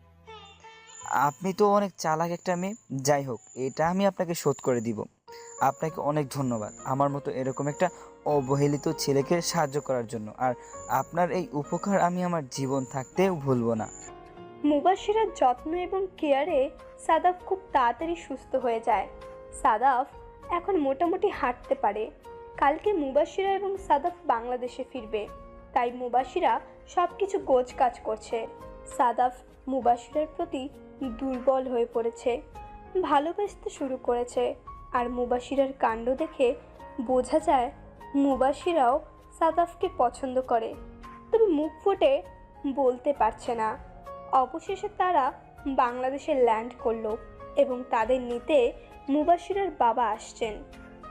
আপনি তো অনেক চালাক একটা মেয়ে। যাই হোক, এটা আমি আপনাকে শোধ করে দিব। আপনাকে অনেক ধন্যবাদ আমার মতো এরকম একটা অবহেলিত ছেলেকে সাহায্য করার জন্য। আর আপনার এই উপকার আমি আমার জীবন থাকতেও ভুলব না। মুবাশিরার যত্ন এবং কেয়ারে সাদাফ খুব তাড়াতাড়ি সুস্থ হয়ে যায়। সাদাফ এখন মোটামুটি হাঁটতে পারে। কালকে মুবাশিরা এবং সাদাফ বাংলাদেশে ফিরবে, তাই মুবাশিরা সব কিছু গোছগাছ করছে। সাদাফ মুবাশিরার প্রতি দুর্বল হয়ে পড়েছে, ভালোবাসতে শুরু করেছে। আর মুবাশিরার কাণ্ড দেখে বোঝা যায় মুবাশিরাও সাদাফকে পছন্দ করে, তবে মুখ ফুটে বলতে পারছে না। অবশেষে তারা বাংলাদেশে ল্যান্ড করলো এবং তাদের নিতে মুবাশিরার বাবা আসছেন।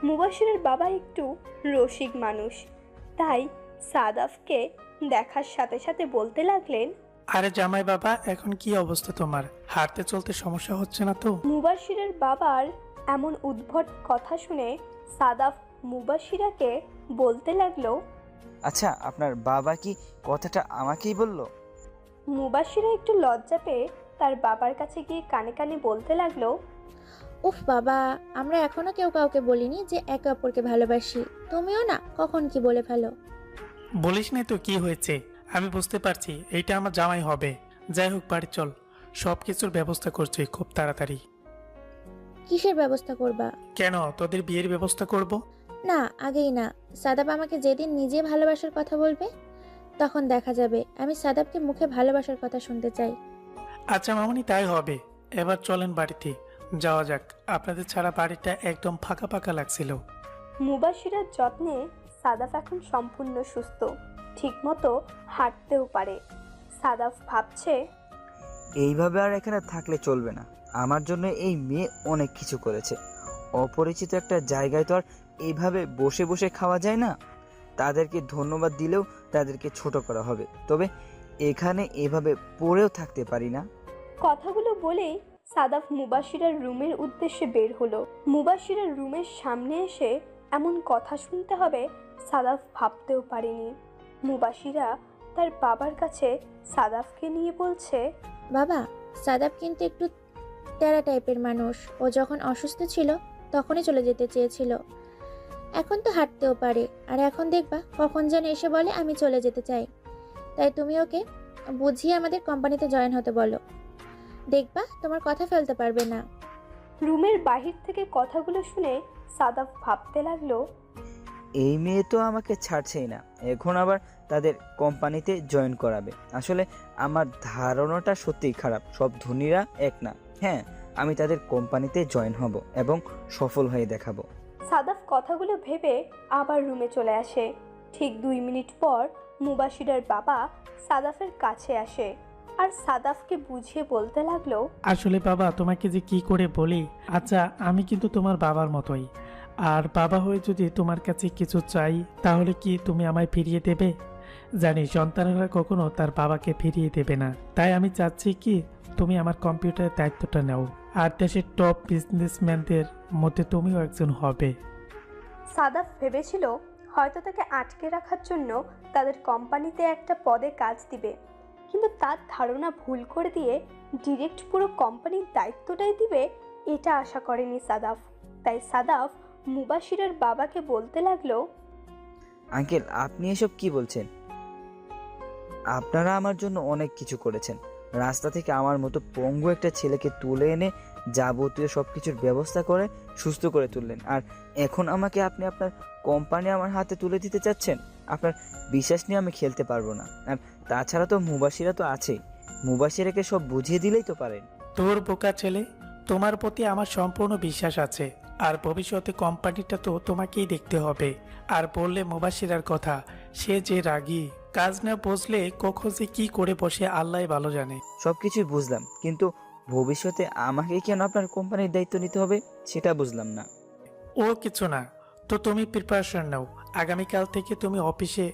মুবাশিরার বাবা একটু রসিক মানুষ, তাই সাদাফকে দেখার সাথে সাথে বলতে লাগলেন, আরে জামাই বাবা, এখন কি অবস্থা তোমার? হাঁটতে চলতে সমস্যা হচ্ছে না তো? মুবাশিরের বাবার এমন উদ্ভট কথা শুনে সাদাফ মুবাশিরাকে বলতে লাগলো, আচ্ছা, আপনার বাবা কি কথাটা আমাকেই বলল? মুবাশিরা একটু লজ্জা পেয়ে তার বাবার কাছে গিয়ে কানে কানে বলতে লাগলো, উফ বাবা, আমরা এখনো কেউ কাউকে বলিনি যে একে অপরকে ভালোবাসি। তুমিও না কখন কি বলে ফেলো। বলিস না তো, কি হয়েছে? আমি বুঝতে পারছি এইটা আমার জামাই হবে। যাই হোক, বাড়ি চল, সব কিছুর ব্যবস্থা করছি খুব তাড়াতাড়ি। কিসের ব্যবস্থা করবা? কেন, তোদের বিয়ের ব্যবস্থা করব? না, আগেই না। সাদাব আমাকে যেদিন নিজে ভালোবাসার কথা বলবে তখন দেখা যাবে। আমি সাদাবকে মুখে ভালোবাসার কথা শুনতে চাই। আচ্ছা মামনি, তাই হবে। এবার চলেন বাড়িতে যাওয়া যাক। আপনাদের ছাড়া বাড়িটা একদম ফাঁকা ফাঁকা লাগছিল। মুবাশিরার যত্নে সাদাফ এখন সম্পূর্ণ সুস্থ, ঠিকমতো হাঁটতেও পারে। সাদাফ ভাবছে, এইভাবে আর এখানে থাকলে চলবে না। আমার জন্য এই মেয়ে অনেক কিছু করেছে। অপরিচিত একটা জায়গায় তো আর এইভাবে বসে বসে খাওয়া যায় না। তাদেরকে ধন্যবাদ দিলেও তাদেরকে ছোট করা হবে। তবে এখানে এভাবে পড়েও থাকতে পারি না। কথাগুলো বলেই সাদাফ মুবাশিরার রুমের উদ্দেশ্যে বের হলো। মুবাশিরার রুমের সামনে এসে এমন কথা শুনতে হবে সাদাফ ভাবতেও পারেনি। মুবাশিরা তার বাবার কাছে সাদাফকে নিয়ে বলছে, বাবা, সাদাব কিন্তু একটু তেরা টাইপের মানুষ। ও যখন অসুস্থ ছিল তখনই চলে যেতে চেয়েছিল। এখন তো হাঁটতেও পারে। আর এখন দেখবা কখন যেন এসে বলে আমি চলে যেতে চাই। তাই তুমি ওকে বুঝিয়ে আমাদের কোম্পানিতে জয়েন হতে বলো। দেখবা তোমার কথা ফেলতে পারবে না। রুমের বাহির থেকে কথাগুলো শুনে সাদাফ ভাবতে লাগলো, এই মেয়ে তো আমাকে ছাড়ছেই না, এখন আবার তাদের কোম্পানিতে জয়েন করাবে। আসলে আমার ধারণাটা সত্যিই খারাপ। সব ধনীরা এক না। হ্যাঁ, আমি তাদের কোম্পানিতে জয়েন হব এবং সফল হয়ে দেখাবো। সাদাফ কথাগুলো ভেবে আবার রুমে চলে আসে। ঠিক 2 মিনিট পর মুবাশিরার বাবা সাদাফের কাছে আসে আর সাদাফকে বুঝিয়ে বলতে লাগলো, আসলে বাবা, তোমাকে যে কি করে বলি। আচ্ছা, আমি কিন্তু তোমার বাবার মতোই। আর বাবা হয়ে যদি তোমার কাছে কিছু চাই, তাহলে কি তুমি আমায় ফিরিয়ে দেবে? জানি সন্তানেরা কখনো তার বাবাকে ফিরিয়ে দেবে না। তাই আমি চাচ্ছি কি তুমি আমার কম্পিউটারের দায়িত্বটা নাও, আর দেশের টপ বিজনেসম্যানদের মধ্যে তুমিও একজন হবে। সাদাফ ভেবেছিল হয়তো তাকে আটকে রাখার জন্য তাদের কোম্পানিতে একটা পদে কাজ দিবে, কিন্তু তার ধারণা ভুল করে দিয়ে ডিরেক্ট পুরো কোম্পানির দায়িত্বটাই দিবে, এটা আশা করেনি সাদাফ। তাই সাদাফ মুবাশিরার বাবাকে বলতে লাগলো, আঙ্কেল, আপনি এসব কি বলছেন? আপনারা আমার জন্য অনেক কিছু করেছেন। রাস্তা থেকে আমার মতো পঙ্গু একটা ছেলেকে তুলে এনে যাবতীয় সব কিছুর ব্যবস্থা করে সুস্থ করে তুললেন, আর এখন আমাকে আপনি আপনার কোম্পানি আমার হাতে তুলে দিতে চাচ্ছেন? আপনার বিশ্বাস নিয়ে আমি খেলতে পারবো না। আর তাছাড়া তো মুবাশিরা তো আছেই, মুবাশিরাকে সব বুঝিয়ে দিলেই তো পারেন। তোর বোকা ছেলে, তোমার প্রতি আমার সম্পূর্ণ বিশ্বাস আছে। আর ভবিষ্যতে কোম্পানিটা তো তোমাকেই দেখতে হবে। আর বললে মুবাশিরার কথা, সে যে রাগী, কাজ না বুঝলে কখন যে কি করে বসে আল্লাহ ভালো জানে। সবকিছুই বুঝলাম, কিন্তু ভবিষ্যতে আমাকে কেন আপনার কোম্পানির দায়িত্ব নিতে হবে সেটা বুঝলাম না। ও কিছু না, তো তুমি প্রিপারেশন নাও। আগামীকাল থেকে তুমি অফিসে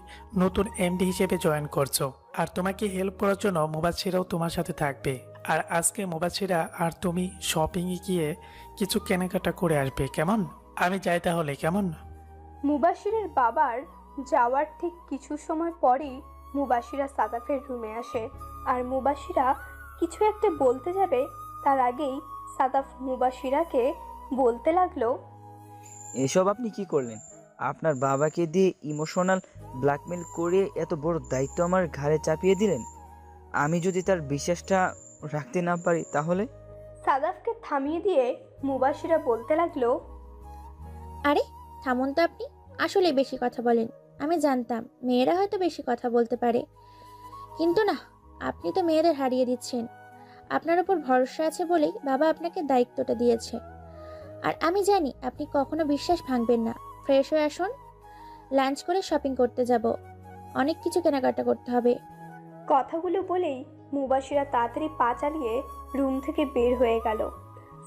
নতুন এমডি হিসেবে জয়েন করছো। আর তোমাকে হেল্প করার জন্য মুবাশিরাও তোমার সাথে থাকবে। আর আজকে মুবাশিরা আর তুমি শপিংয়ে গিয়ে কিছু কেনাকাটা করে আসবে, কেমন? আমি যাই তাহলে, কেমন? মুবাশিরের বাবার যাওয়ার ঠিক কিছু সময় পরেই মুবাশিরা সাদাফের রুমে আসে। আর মুবাশিরা কিছু একটা বলতে যাবে তার আগেই সাদাফ মুবাশিরাকে বলতে লাগলো, এসব আপনি কি করলেন? আপনার বাবাকে দিয়ে ইমোশনাল ব্ল্যাকমেল করে এত বড় দায়িত্ব আমার ঘাড়ে চাপিয়ে দিলেন। আমি যদি তার বিশ্বাসটা রাখতে না পারি তাহলে? সাদাফকে থামিয়ে দিয়ে মুবাশিরা বলতে লাগলো, আরে থামুন তো, আপনি আসলে বেশি কথা বলেন। আমি জানতাম মেয়েরা হয়তো বেশি কথা বলতে পারে, কিন্তু না, আপনি তো মেয়েদের হারিয়ে দিচ্ছেন। আপনার উপর ভরসা আছে বলেই বাবা আপনাকে দায়িত্বটা দিয়েছে। আর আমি জানি আপনি কখনো বিশ্বাস ভাঙবেন না। ফ্রেশ হয়ে আসুন, লাঞ্চ করে শপিং করতে যাব, অনেক কিছু কেনাকাটা করতে হবে। কথাগুলো বলেই মুবাশিরা তাড়াতাড়ি পা চালিয়ে রুম থেকে বের হয়ে গেল।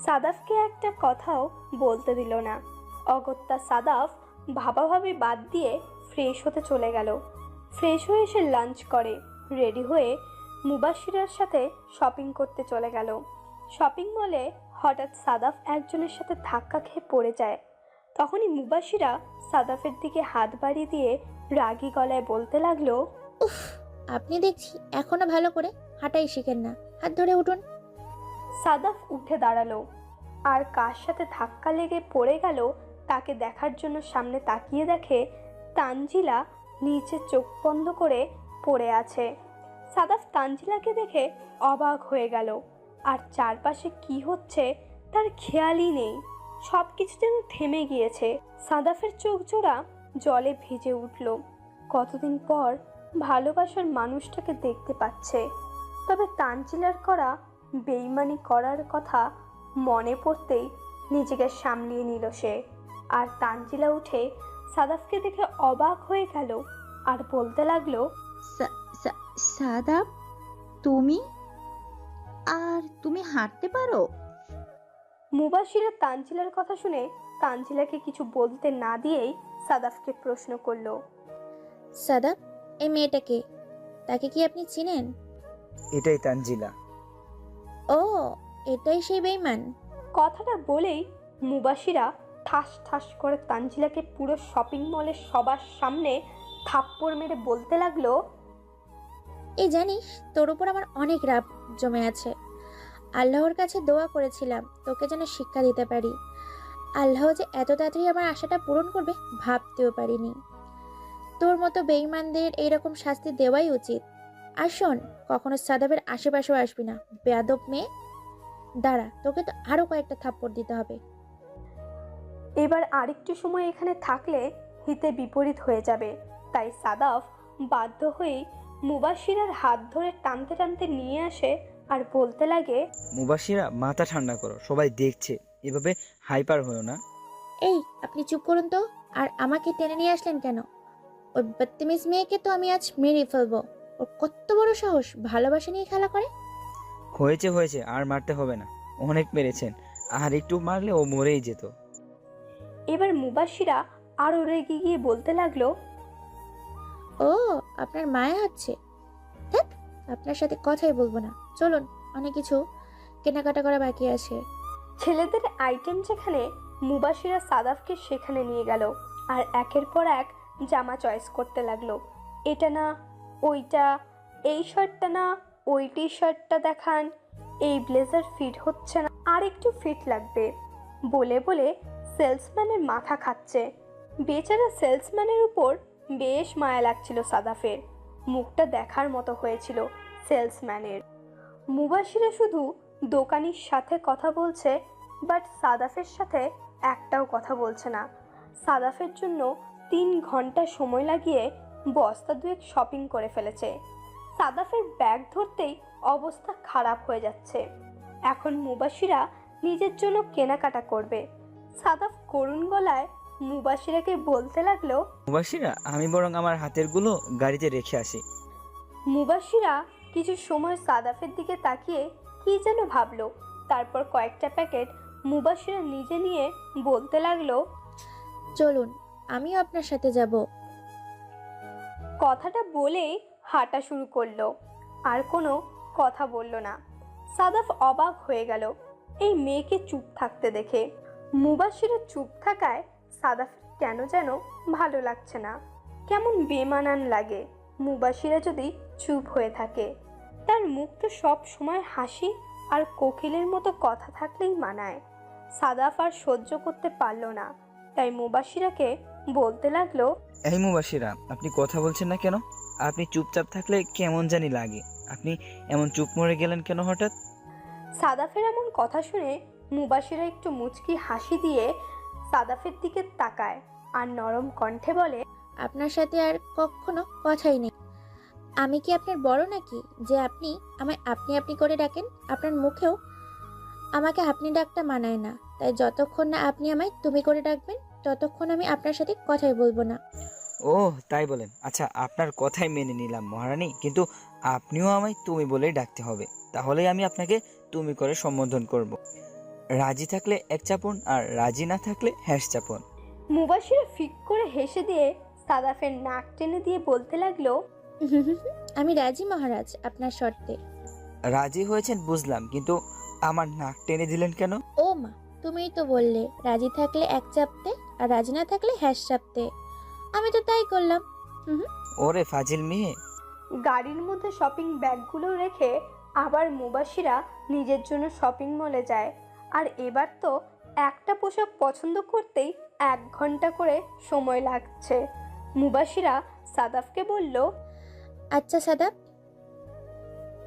সাদাফকে একটা কথাও বলতে দিল না। অগত্যা সাদাফ ভাবাভাবি বাদ দিয়ে ফ্রেশ হতে চলে গেল। ফ্রেশ হয়ে এসে লাঞ্চ করে রেডি হয়ে মুবাশিরার সাথে শপিং করতে চলে গেল। শপিং মলে হঠাৎ সাদাফ একজনের সাথে ধাক্কা খেয়ে পড়ে যায়। তখনই মুবাশিরা সাদাফের দিকে হাত বাড়িয়ে দিয়ে রাগী গলায় বলতে লাগলো, উফ, আপনি দেখছি এখনো ভালো করে হাঁটাই শিখেন না, হাত ধরে উঠুন। সাদাফ উঠে দাঁড়ালো আর কার সাথে ধাক্কা লেগে পড়ে গেল তাকে দেখার জন্য সামনে তাকিয়ে দেখে তানজিলা নিচে চোখ বন্ধ করে পড়ে আছে। সাদাফ তানজিলাকে দেখে অবাক হয়ে গেল আর চারপাশে কি হচ্ছে তার খেয়ালই নেই। সব কিছু যেন থেমে গিয়েছে। সাদাফের চোখ জোড়া জলে ভিজে উঠল। কতদিন পর ভালোবাসার মানুষটাকে দেখতে পাচ্ছে। তবে তানজিলার করা বেইমানি করার কথা মনে পড়তেই নিজেকে সামলিয়ে নিল সে। আর তানজিলা উঠে সাদাফকে দেখে অবাক হয়ে গেল আর বলতে লাগলো, সাদাব, তুমি? আর তুমি হাঁটতে পারো? মুবাশিরা তানজিলার কথা শুনে তানজিলাকে কিছু বলতে না দিয়েই সাদাফকে প্রশ্ন করলো, সাদাব, এই মেয়েটাকে, তাকে কি আপনি চিনেন? এটাই তানজিলা। ও, এটাই সেই বেঈমান। কথাটা বলেই মুবাশিরা ঠাস ঠাস করে তানজিলাকে পুরো শপিং মলের সবার সামনে থাপ্পড় মেরে বলতে লাগলো, এই জানিস, তোর উপর আমার অনেক রাগ জমে আছে। আল্লাহর কাছে দোয়া করেছিলাম তোকে যেন শিক্ষা দিতে পারি। আল্লাহ যে এত তাড়াতাড়ি আমার আশাটা পূরণ করবে ভাবতেও পারিনি। তোর মতো বেঈমানদের এইরকম শাস্তি দেওয়াই উচিত। আর শোন, কখনো সাদাবের আশেপাশেও আসবি না, বেয়াদব মেয়ে। দাঁড়া, তোকে তো আরো কয়েকটা থাপ্পড় দিতে হবে। এবার আরেকটু সময় এখানে থাকলে হিতে বিপরীত হয়ে যাবে। তাই সাদাফ বাধ্য হয়ে মুবাশিরার হাত ধরে টানতে টানতে নিয়ে আসে আর বলতে লাগে, মুবাশিরা, মাথা ঠান্ডা করো, সবাই দেখছে, এভাবে হাইপার হয়েও না। এই, আপনি চুপ করুন তো। আর আমাকে টেনে নিয়ে আসলেন কেন? ওই বদতমিজ মেয়েকে তো আমি আজ মেরে ফেলবো। ওর কত বড় সাহস ভালোবাসা নিয়ে খেলা করে। হয়েছে হয়েছে, আর মারতে হবে না, অনেক মেরেছেন, আর একটু মারলে ও মরেই যেত। এবার মুবাশিরা আরো রেগে গিয়ে বলতে লাগলো, ও, আপনার মায়া হচ্ছে? দেখ, আপনার সাথে কথাই বলবো না, চলুন, অনেক কিছু কেনাকাটা করা বাকি আছে। ছেলেদের আইটেম যেখানে, মুবাশিরা সাদাফকে সেখানে নিয়ে গেল আর একের পর এক জামা চয়েস করতে লাগলো। এটা না, ওইটা, এই শার্টটা না, ওই টি শার্টটা দেখান, এই ব্লেজার ফিট হচ্ছে না, আর একটু ফিট লাগবে বলে বলে সেলসম্যানের মাথা খাচ্ছে। বেচারা সেলসম্যানের উপর বেশ মায়া লাগছিল সাদাফের। মুখটা দেখার মতো হয়েছিল সেলসম্যানের। মুবাশিরা শুধু দোকানির সাথে কথা বলছে, বাট সাদাফের সাথে একটাও কথা বলছে না। সাদাফের জন্য 3 ঘন্টা সময় লাগিয়ে বস্তা দুয়েক শপিং করে ফেলেছে। সাদাফের ব্যাগ ধরতেই অবস্থা খারাপ হয়ে যাচ্ছে। এখন মুবাশিরা নিজের জন্য কেনাকাটা করবে। সাদাফ করুণ গলায় মুবাশিরাকে বলতে লাগলো, মুবাশিরা, আমি বরং আমার হাতেরগুলো গাড়িতে রেখে আসি। মুবাশিরা কিছু সময় সাদাফের দিকে তাকিয়ে কি যেন ভাবলো। তারপর কয়েকটা প্যাকেট মুবাশিরা নিজে নিয়ে বলতে লাগলো, চলুন, আমিও আপনার সাথে যাব। কথাটা বলেই হাঁটা শুরু করলো, আর কোনো কথা বলল না। সাদাফ অবাক হয়ে গেল এই মেয়েকে চুপ থাকতে দেখে। মুবাশিরের চুপ থাকায় সাদাফের কেন যেন ভালো লাগছে না, কেমন বেমানান লাগে। মুবাশিরা যদি চুপ হয়ে থাকে, তার মুখ তো সব সময় হাসি আর কোকিলের মতো কথা থাকলেই মানায়। সাদাফ আর সহ্য করতে পারল না, তাই মুবাশিরাকে বলতে লাগলো, এই মুবাশিরা, আপনি কথা বলছেন না কেন? আপনি চুপচাপ থাকলে কেমন জানি লাগে। আপনি এমন চুপ মরে গেলেন কেন হঠাৎ? সাদাফের এমন কথা শুনে মুবাশিরা একটু মুচকি হাসি দিয়ে সাদাফের দিকে তাকায় আর নরম কণ্ঠে বলে, আপনার সাথে আর কখনো কথাই নেই। আমি কি আপনার বড় নাকি যে আপনি আমায় আপনি আপনি করে ডাকেন? আপনার মুখেও আমাকে আপনি ডাকটা মানায় না, তাই যতক্ষণ না আপনি আমায় তুমি করে ডাকবেন ততক্ষণ আমি আপনার সাথে কথাই বলবো না। ও তাই বলেন? আচ্ছা, আপনার কথাই মেনে নিলাম মহারানী, কিন্তু আপনিও আমায় তুমি বলেই ডাকতে হবে। তাহলেই আমি আপনাকে তুমি করে সম্বোধন করব। রাজি থাকলে এক চাপন, আর রাজি না থাকলে হ্যাশ চাপন। মুবাশিরা ফিক করে হেসে দিয়ে সাদাফের নাক টেনে দিয়ে বলতে লাগলো, আমি রাজি মহারাজ, আপনার শর্তে। রাজি হয়েছেন বুঝলাম, কিন্তু আমার নাক টেনে দিলেন কেন? ও মা, তুমিই তো বললে রাজি থাকলে এক চাপতে আর রাজি না থাকলে হ্যাশ চাপতে। আমি তো তাই করলাম। ওরে ফাজিল মেয়ে। গাড়ির মধ্যে শপিং ব্যাগগুলো রেখে আবার মুবাশিরা নিজের জন্য শপিং মলে যায়। আর এবার তো একটা পোশাক পছন্দ করতেই 1 ঘন্টা করে সময় লাগছে। মুবাশিরা সাদাফকে বলল, আচ্ছা সাদাব,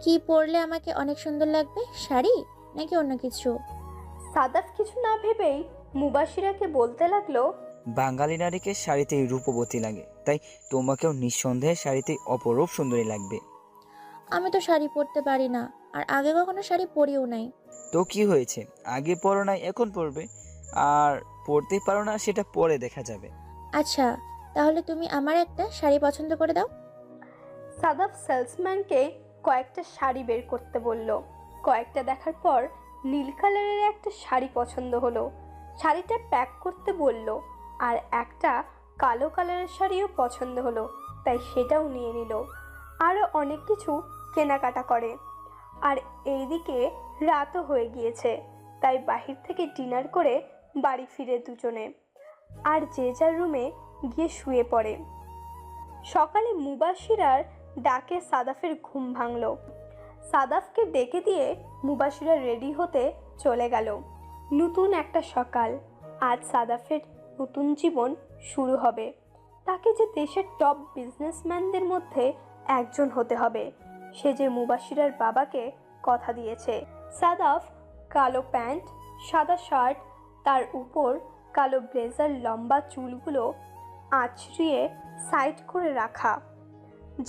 কি পরলে আমাকে অনেক সুন্দর লাগবে? শাড়ি নাকি অন্য কিছু? সাদাফ কিছু না ভেবেই মুবাশিরাকে বলতে লাগলো, বাঙালি নারীকে শাড়িতেই রূপবতী লাগে, তাই তোমাকেও নিঃসন্দেহে শাড়িতেই অপরূপ সুন্দরী লাগবে। আমি তো শাড়ি পরতে পারি না, আর আগে কখনো শাড়ি পরিও নাই। তো কি হয়েছে? আগে পরো নাই, এখন পরবে। আর পরতেই পারো না, সেটা পরে দেখা যাবে। আচ্ছা, তাহলে তুমি আমার একটা শাড়ি পছন্দ করে দাও। সাদাফ সেলসম্যানকে কয়েকটা শাড়ি বের করতে বলল। কয়েকটা দেখার পর নীল কালারের একটা শাড়ি পছন্দ হলো। শাড়িটা প্যাক করতে বলল। আর একটা কালো কালারের শাড়িও পছন্দ হলো, তাই সেটাও নিয়ে নিল। আরও অনেক কিছু কেনাকাটা করে। আর এইদিকে রাতও হয়ে গিয়েছে, তাই বাহির থেকে ডিনার করে বাড়ি ফিরে দুজনে, আর যে যার রুমে গিয়ে শুয়ে পড়ে। সকালে মুবাশিরার ডাকে সাদাফের ঘুম ভাঙল। সাদাফকে ডেকে দিয়ে মুবাশিরা রেডি হতে চলে গেল। নতুন একটা সকাল, আজ সাদাফের নতুন জীবন শুরু হবে। তাকে যে দেশের টপ বিজনেসম্যানদের মধ্যে একজন হতে হবে, সে যে মুবাশিরার বাবাকে কথা দিয়েছে। সাদাফ কালো প্যান্ট, সাদা শার্ট, তার উপর কালো ব্লেজার, লম্বা চুলগুলো আঁচড়িয়ে সাইড করে রাখা,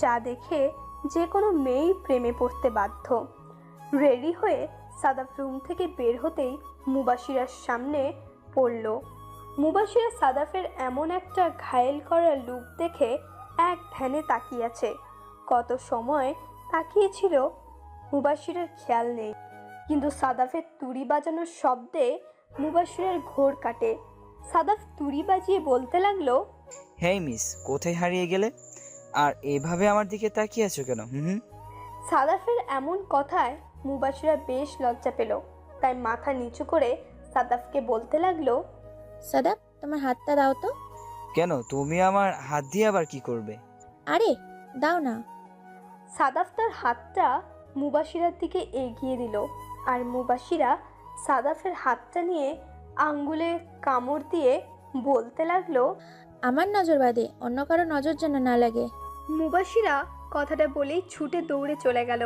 যা দেখে যে কোনো মেয়েই প্রেমে পড়তে বাধ্য। রেডি হয়ে সাদাফ রুম থেকে বের হতেই মুবাশিরার সামনে পড়ল। মুবাশিরা সাদাফের এমন একটা ঘায়েল করা লুক দেখে এক ধ্যানে তাকিয়েছে। কত সময় তাকিয়েছিল মুবাশিরার খেয়াল নেই, কিন্তু সাদাফের তুড়ি বাজানোর শব্দে মুবাশিরার ঘোর কাটে। সাদাফ তুড়ি বাজিয়ে বলতে লাগলো, হেই মিস, কোথায় হারিয়ে গেলে? আর এভাবে আমার দিকে তাকিয়ে আছো কেন? সাদাফের এমন কথায় মুবাশিরা বেশ লজ্জা পেল, তাই মাথা নিচু করে সাদাফকে বলতে লাগলো, সাদাব, তোমার হাতটা দাও তো। কেন, তুমি আমার হাত দিয়ে আবার কি করবে? আরে দাও না। সাদাফ তার হাতটা মুবাশিরার দিকে এগিয়ে দিল, আর মুবাশিরা সাদাফের হাতটা নিয়ে আঙ্গুলে কামড় দিয়ে বলতে লাগলো, আমার নজর বাদে অন্য কারো নজর যেন না লাগে। মুবাশিরা কথাটা বলেই ছুটে দৌড়ে চলে গেল।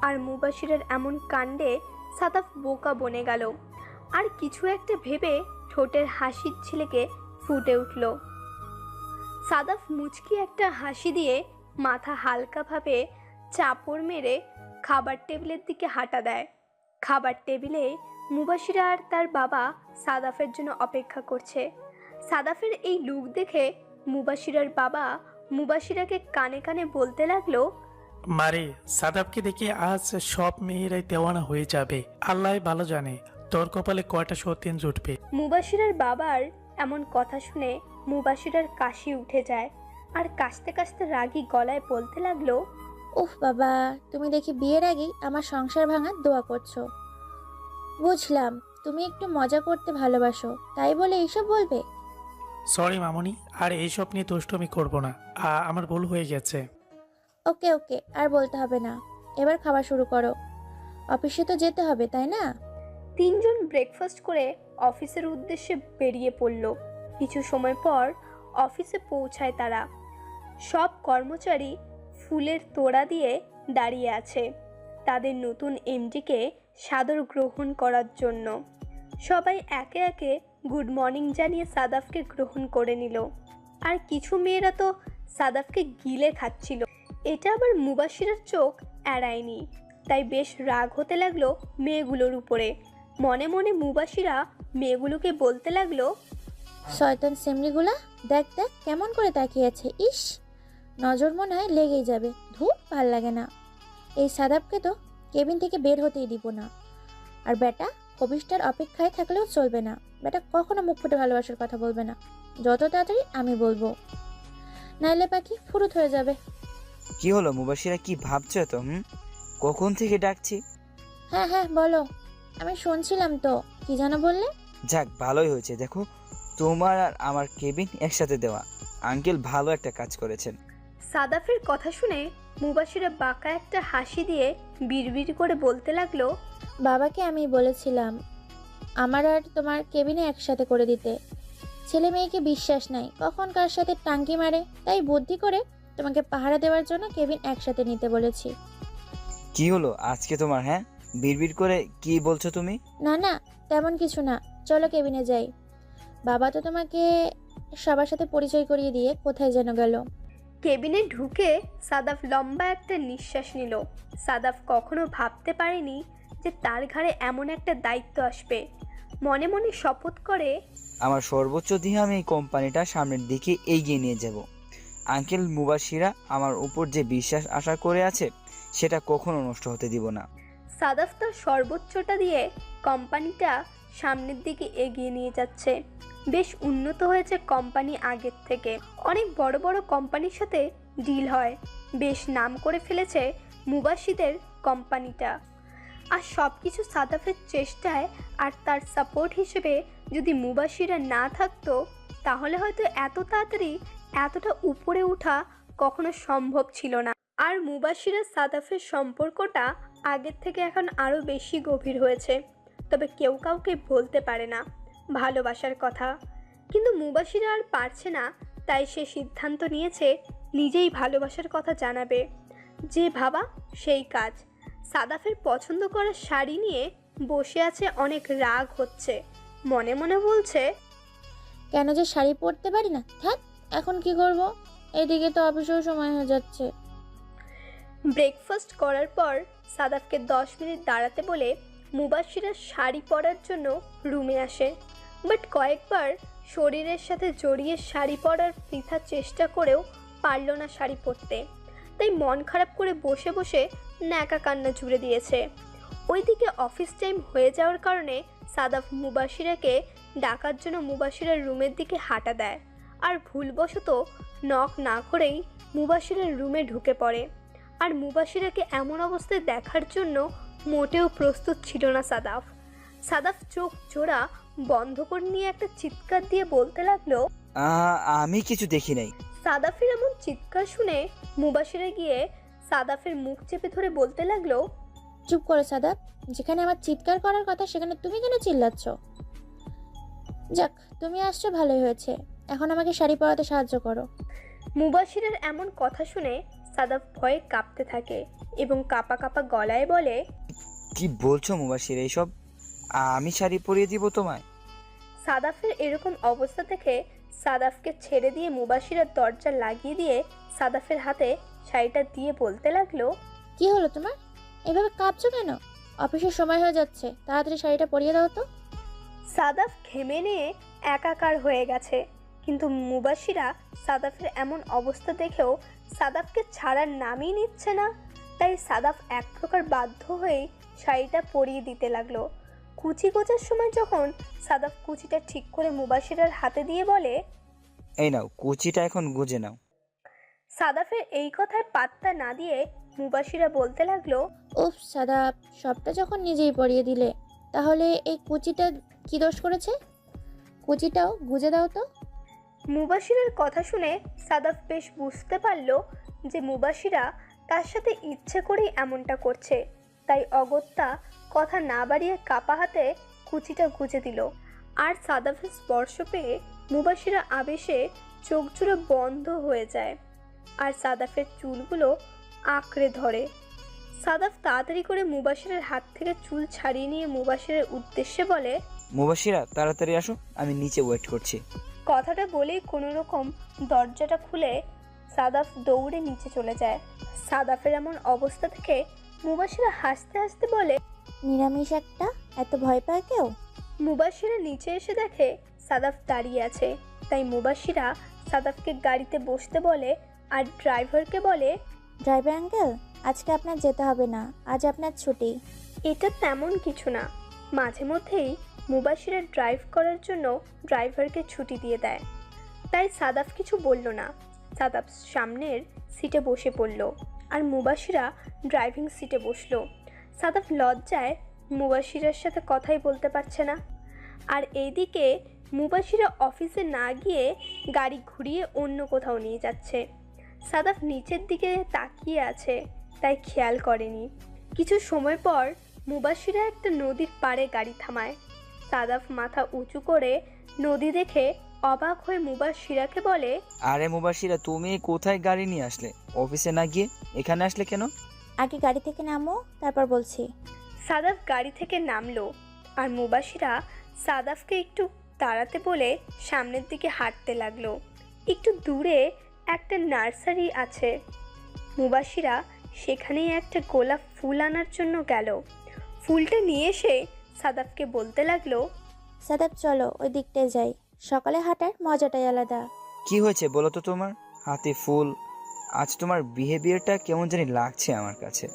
আর মুবাশিরের এমন কাণ্ডে সাদাফ বোকা বনে গেল, আর কিছু একটা ভেবে ঠোঁটের হাসির ছিলেকে ফুটে উঠল। সাদাফ মুচকি একটা হাসি দিয়ে মাথা হালকাভাবে চাপড় মেরে খাবার টেবিলের দিকে হাঁটা দেয়। খাবার টেবিলে মুবাশিরা আর তার বাবা সাদাফের জন্য অপেক্ষা করছে। সাদাফের এই লুক দেখে মুবাশিরার বাবা মুবাশিরাকে কানে কানে বলতে লাগলো, মারে, সাদাবকে দেখে আজ সব মেয়েরাই দেওয়ানা হয়ে যাবে। আল্লাহ ভালো জানে তোর কপালে কয়টা সতীন জুটবে। মুবাশিরার বাবার এমন কথা শুনে মুবাশিরার কাশি উঠে যায়, আর কাশতে কাশতে রাগী গলায় বলতে লাগলো, উফ বাবা, তুমি দেখি বিয়ের আগেই আমার সংসার ভাঙার দোয়া করছো। বুঝলাম, তুমি একটু মজা করতে ভালোবাসো, তাই বলে এইসব বলবে? সরি মামুনি, আর এইসব নিয়ে দুষ্টুমি করব না। আমার ভুল হয়ে গেছে। ওকে ওকে, আর বলতে হবে না। এবার খাওয়া শুরু করো, অফিসে তো যেতে হবে তাই না? তিনজন ব্রেকফাস্ট করে অফিসের উদ্দেশ্যে বেরিয়ে পড়ল। কিছু সময় পর অফিসে পৌঁছায় তারা। সব কর্মচারী ফুলের তোড়া দিয়ে দাঁড়িয়ে আছে তাদের নতুন এমডিকে সাদর গ্রহণ করার জন্য। সবাই একে একে গুড মর্নিং জানিয়ে সাদাফকে গ্রহণ করে নিল। আর কিছু মেয়েরা তো সাদাফকে গিলে খাচ্ছিল। এটা আবার মুবাশিরের চোখ এড়ায়নি, তাই বেশ রাগ হতে লাগলো মেয়েগুলোর উপরে। মনে মনে মুবাশিরা মেয়েগুলোকে বলতে লাগলো, শয়তান সেমরিগুলা, দেখ দেখ কেমন করে তাকিয়ে আছে, ইস নজর মনে হয় লেগেই যাবে। ধুর, ভাল লাগে না। এই সাদাবকে তো কেবিন থেকে বের হতেই দিব না। আর বেটা কবিষ্টার অপেক্ষায় থাকলেও চলবে না। বেটা কখনো মুখ ফুটে ভালোবাসার কথা বলবে না, যত তাড়াতাড়ি আমি বলবো, নাইলে পাখি ফুরুত হয়ে যাবে। কি হলো মুবাশিরা, কি ভাবছো তো? কখন থেকে ডাকছি? হ্যাঁ হ্যাঁ বলো, আমি শুনছিলাম তো। কি যেন বললে? যাক, ভালোই হয়েছে। দেখো, তোমার আর আমার কেবিন একসাথে দেওয়া। আঙ্কেল ভালো একটা কাজ করেছেন। সাদাফের কথা শুনে মুবাশিরা বাঁকা একটা হাসি দিয়ে বিড়বিড় করে বলতে লাগলো, বাবাকে আমি বলেছিলাম আমার আর তোমার কেবিনে একসাথে করে দিতে। ছেলে মেয়েকে বিশ্বাস নাই, কখন কার সাথে টাঙ্কি মারে, তাই বুদ্ধি করে তোমাকে পাহারা দেওয়ার জন্য কেবিন একসাথে নিতে বলেছি। কি হলো আজকে তোমার? হ্যাঁ, বিড়বিড় করে কি বলছো তুমি? না না, তেমন কিছু না, চলো কেবিনে যাই। বাবা তো তোমাকে সবার সাথে পরিচয় করিয়ে দিয়ে কোথায় যেন গেল। কেবিনে ঢুকে সাদাফ লম্বা একটা নিঃশ্বাস নিল। সাদাফ কখনো ভাবতে পারেনি যে তার ঘাড়ে এমন একটা দায়িত্ব আসবে। মনে মনে শপথ করে, আমার সর্বোচ্চ দিয়ে আমি এই কোম্পানিটা সামনের দিকে এগিয়ে নিয়ে যাব। আঙ্কেল মুবাশিরা আমার উপর যে বিশ্বাস আশা করে আছে সেটা কখনো নষ্ট হতে দিব না। সাদাফ তার সর্বোচ্চটা দিয়ে কোম্পানিটা সামনের দিকে এগিয়ে নিয়ে যাচ্ছে। বেশ উন্নত হয়েছে কোম্পানি আগের থেকে। অনেক বড় বড় কোম্পানির সাথে ডিল হয়। বেশ নাম করে ফেলেছে মুবাশিদের কোম্পানিটা। আর সব কিছু সাদাফের চেষ্টায় আর তার সাপোর্ট হিসেবে যদি মুবাশিরা না থাকতো, তাহলে হয়তো এত তাড়াতাড়ি এতটা উপরে ওঠা কখনো সম্ভব ছিল না। আর মুবাশিরা সাদাফের সম্পর্কটা আগের থেকে এখন আরও বেশি গভীর হয়েছে। তবে কেউ কাউকে বলতে পারে না ভালোবাসার কথা। কিন্তু মুবাশিরা আর পারছে না, তাই সে সিদ্ধান্ত নিয়েছে নিজেই ভালোবাসার কথা জানাবে। যে ভাবা সেই কাজ। সাদাফের পছন্দ করা শাড়ি নিয়ে বসে আছে, অনেক রাগ হচ্ছে। মনে মনে বলছে, কেন যে শাড়ি পরতে পারি না, থাক এখন কি করব, এদিকে তো অফিসেও সময় হয়ে যাচ্ছে। ব্রেকফাস্ট করার পর সাদাফকে 10 মিনিট দাঁড়াতে বলে মুবাশিরা শাড়ি পরার জন্য রুমে আসে। বাট কয়েকবার শরীরের সাথে জড়িয়ে শাড়ি পরার বৃথা চেষ্টা করেও পারল না শাড়ি পরতে। তাই মন খারাপ করে বসে বসে ন্যাকা কান্না জুড়ে দিয়েছে। ওইদিকে অফিস টাইম হয়ে যাওয়ার কারণে সাদাফ মুবাশিরাকে ডাকার জন্য মুবাশিরার রুমের দিকে হাঁটা দেয়। আর ভুলবশত নক না করেই মুবাশিরার রুমে ঢুকে পড়ে। আর মুবাশিরাকে এমন অবস্থায় দেখার জন্য মোটেও প্রস্তুত ছিল না সাদাফ। সাদাফ চোখ জোড়া বন্ধ করে নিয়ে একটা চিৎকার দিয়ে বলতে লাগলো, আমি কিছু দেখি নাই। সাদাফের এমন চিৎকার শুনে মুবাশিরা গিয়ে সাদাফের মুখ চেপে ধরে বলতে লাগলো, চুপ করো সাদাব, যেখানে আমার চিৎকার করার কথা সেখানে তুমি কেন চিল্লাচ্ছ? যাক, তুমি আসছো ভালোই হয়েছে, এখন আমাকে শাড়ি পরাতে সাহায্য করো। মুবাশিরের এমন কথা শুনে সাদাফ ভয়ে কাঁপতে থাকে এবং কাঁপা কাঁপা গলায় বলে, কি বলছো মুবাশির এইসব? আমি শাড়ি পরিয়ে দিব তোমায়? সাদাফের এরকম অবস্থা থেকে সাদাফকে ছেড়ে দিয়ে মুবাশিরার দরজা লাগিয়ে দিয়ে সাদাফের হাতে শাড়িটা দিয়ে বলতে লাগলো, কি হলো তোমার, এভাবে কাঁপছো কেন? অফিসের সময় হয়ে যাচ্ছে, তাড়াতাড়ি শাড়িটা পরিয়ে দাও তো। সাদাফ ঘেমে নিয়ে একাকার হয়ে গেছে। কিন্তু মুবাশিরা সাদাফের এমন অবস্থা দেখেও সাদাফকে ছাড়ার নামই নিচ্ছে না। তাই সাদাফ এক প্রকার বাধ্য হয়ে শাড়িটা পরিয়ে দিতে লাগলো। কুচি গোছার সময় যখন সাদাফ কুচিটা ঠিক করে মুবাশিরার হাতে দিয়ে বলে, এই নাও কুচিটা এখন গুজে নাও। সাদাফের এই কথায় পাত্তা না দিয়ে মুবাশিরা বলতে লাগলো, উফ সাদাব, সবটা যখন নিজেই পরিয়ে দিলে, তাহলে এই কুচিটা কি দোষ করেছে? কুচিটাও গুজে দাও তো। মুবাশিরের কথা শুনে সাদাফ বেশ বুঝতে পারল যে মুবাশিরা তার সাথে ইচ্ছে করেই এমনটা করছে। তাই অগত্যা কথা না বাড়িয়ে কাপা হাতে কুচিটা গুজে দিল। আর সাদাফের স্পর্শ পেয়ে মুবাশিরা আবেশে চোখ জুড়ে বন্ধ হয়ে যায় আর সাদাফের চুলগুলো আঁকড়ে ধরে। সাদাফ তাড়াতাড়ি করে মুবাশিরের হাত থেকে চুল ছাড়িয়ে নিয়ে মুবাশিরের উদ্দেশ্যে বলে, মুবাশিরা তাড়াতাড়ি আসো, আমি নিচে ওয়েট করছি। কথাটা বলেই কোনো রকম দরজাটা খুলে সাদাফ দৌড়ে নিচে চলে যায়। সাদাফের এমন অবস্থা থেকে মুবাশিরা হাসতে হাসতে বলে, নিরামিষ একটা, এত ভয় পায় কেউ? মুবাশিরা নিচে এসে দেখে সাদাফ দাঁড়িয়ে আছে। তাই মুবাশিরা সাদাফকে গাড়িতে বসতে বলে আর ড্রাইভারকে বলে, ড্রাইভার আঙ্কেল, আজকে আপনার যেতে হবে না, আজ আপনার ছুটি। এটা তেমন কিছু না। মাঝে মধ্যেই মুবাশিরা ড্রাইভ করার জন্য ড্রাইভারকে ছুটি দিয়ে দেয়। তাই সাদাফ কিছু বলল না। সাদাফ সামনের সিটে বসে পড়ল আর মুবাশিরা ড্রাইভিং সিটে বসলো। সাদাফ লজ্জায় মুবাশিরার সাথে কথাই বলতে পারছে না। আর এইদিকে মুবাশিরা অফিসে না গিয়ে গাড়ি ঘুরিয়ে অন্য কোথাও নিয়ে যাচ্ছে। সাদাফ নিচের দিকে তাকিয়ে আছে, তাই খেয়াল করেনি। কিছু সময় পর মুবাশিরা একটা নদীর পাড়ে গাড়ি থামায়। সাদাফ মাথা উঁচু করে নদী দেখে অবাক হয়ে মুবাশিরাকে বলে, আরে মুবাশিরা, তুমি কোথায় গাড়ি নিয়ে আসলে? অফিসে না গিয়ে এখানে আসলে কেন? আগে গাড়ি থেকে নামো, তারপর বলছি। সাদাফ গাড়ি থেকে নামলো আর মুবাশিরা সাদাফকে একটু তাড়াতে বলে সামনের দিকে হাঁটতে লাগলো। একটু দূরে একটা নার্সারি আছে। মুবাশিরা সেখানেই একটা গোলাপ ফুল আনার জন্য গেল। ফুলটা নিয়ে এসে সাদাফকে বলতে লাগলো, সাদাব চলো ওই দিকটায় যাই, সকালে হাঁটার মজাটাই আলাদা। কি হয়েছে বলো তো তোমার? হাতে ফুল, আজ তোমার বিহেভিয়ারটা কেমন জানি লাগছে আমার কাছে।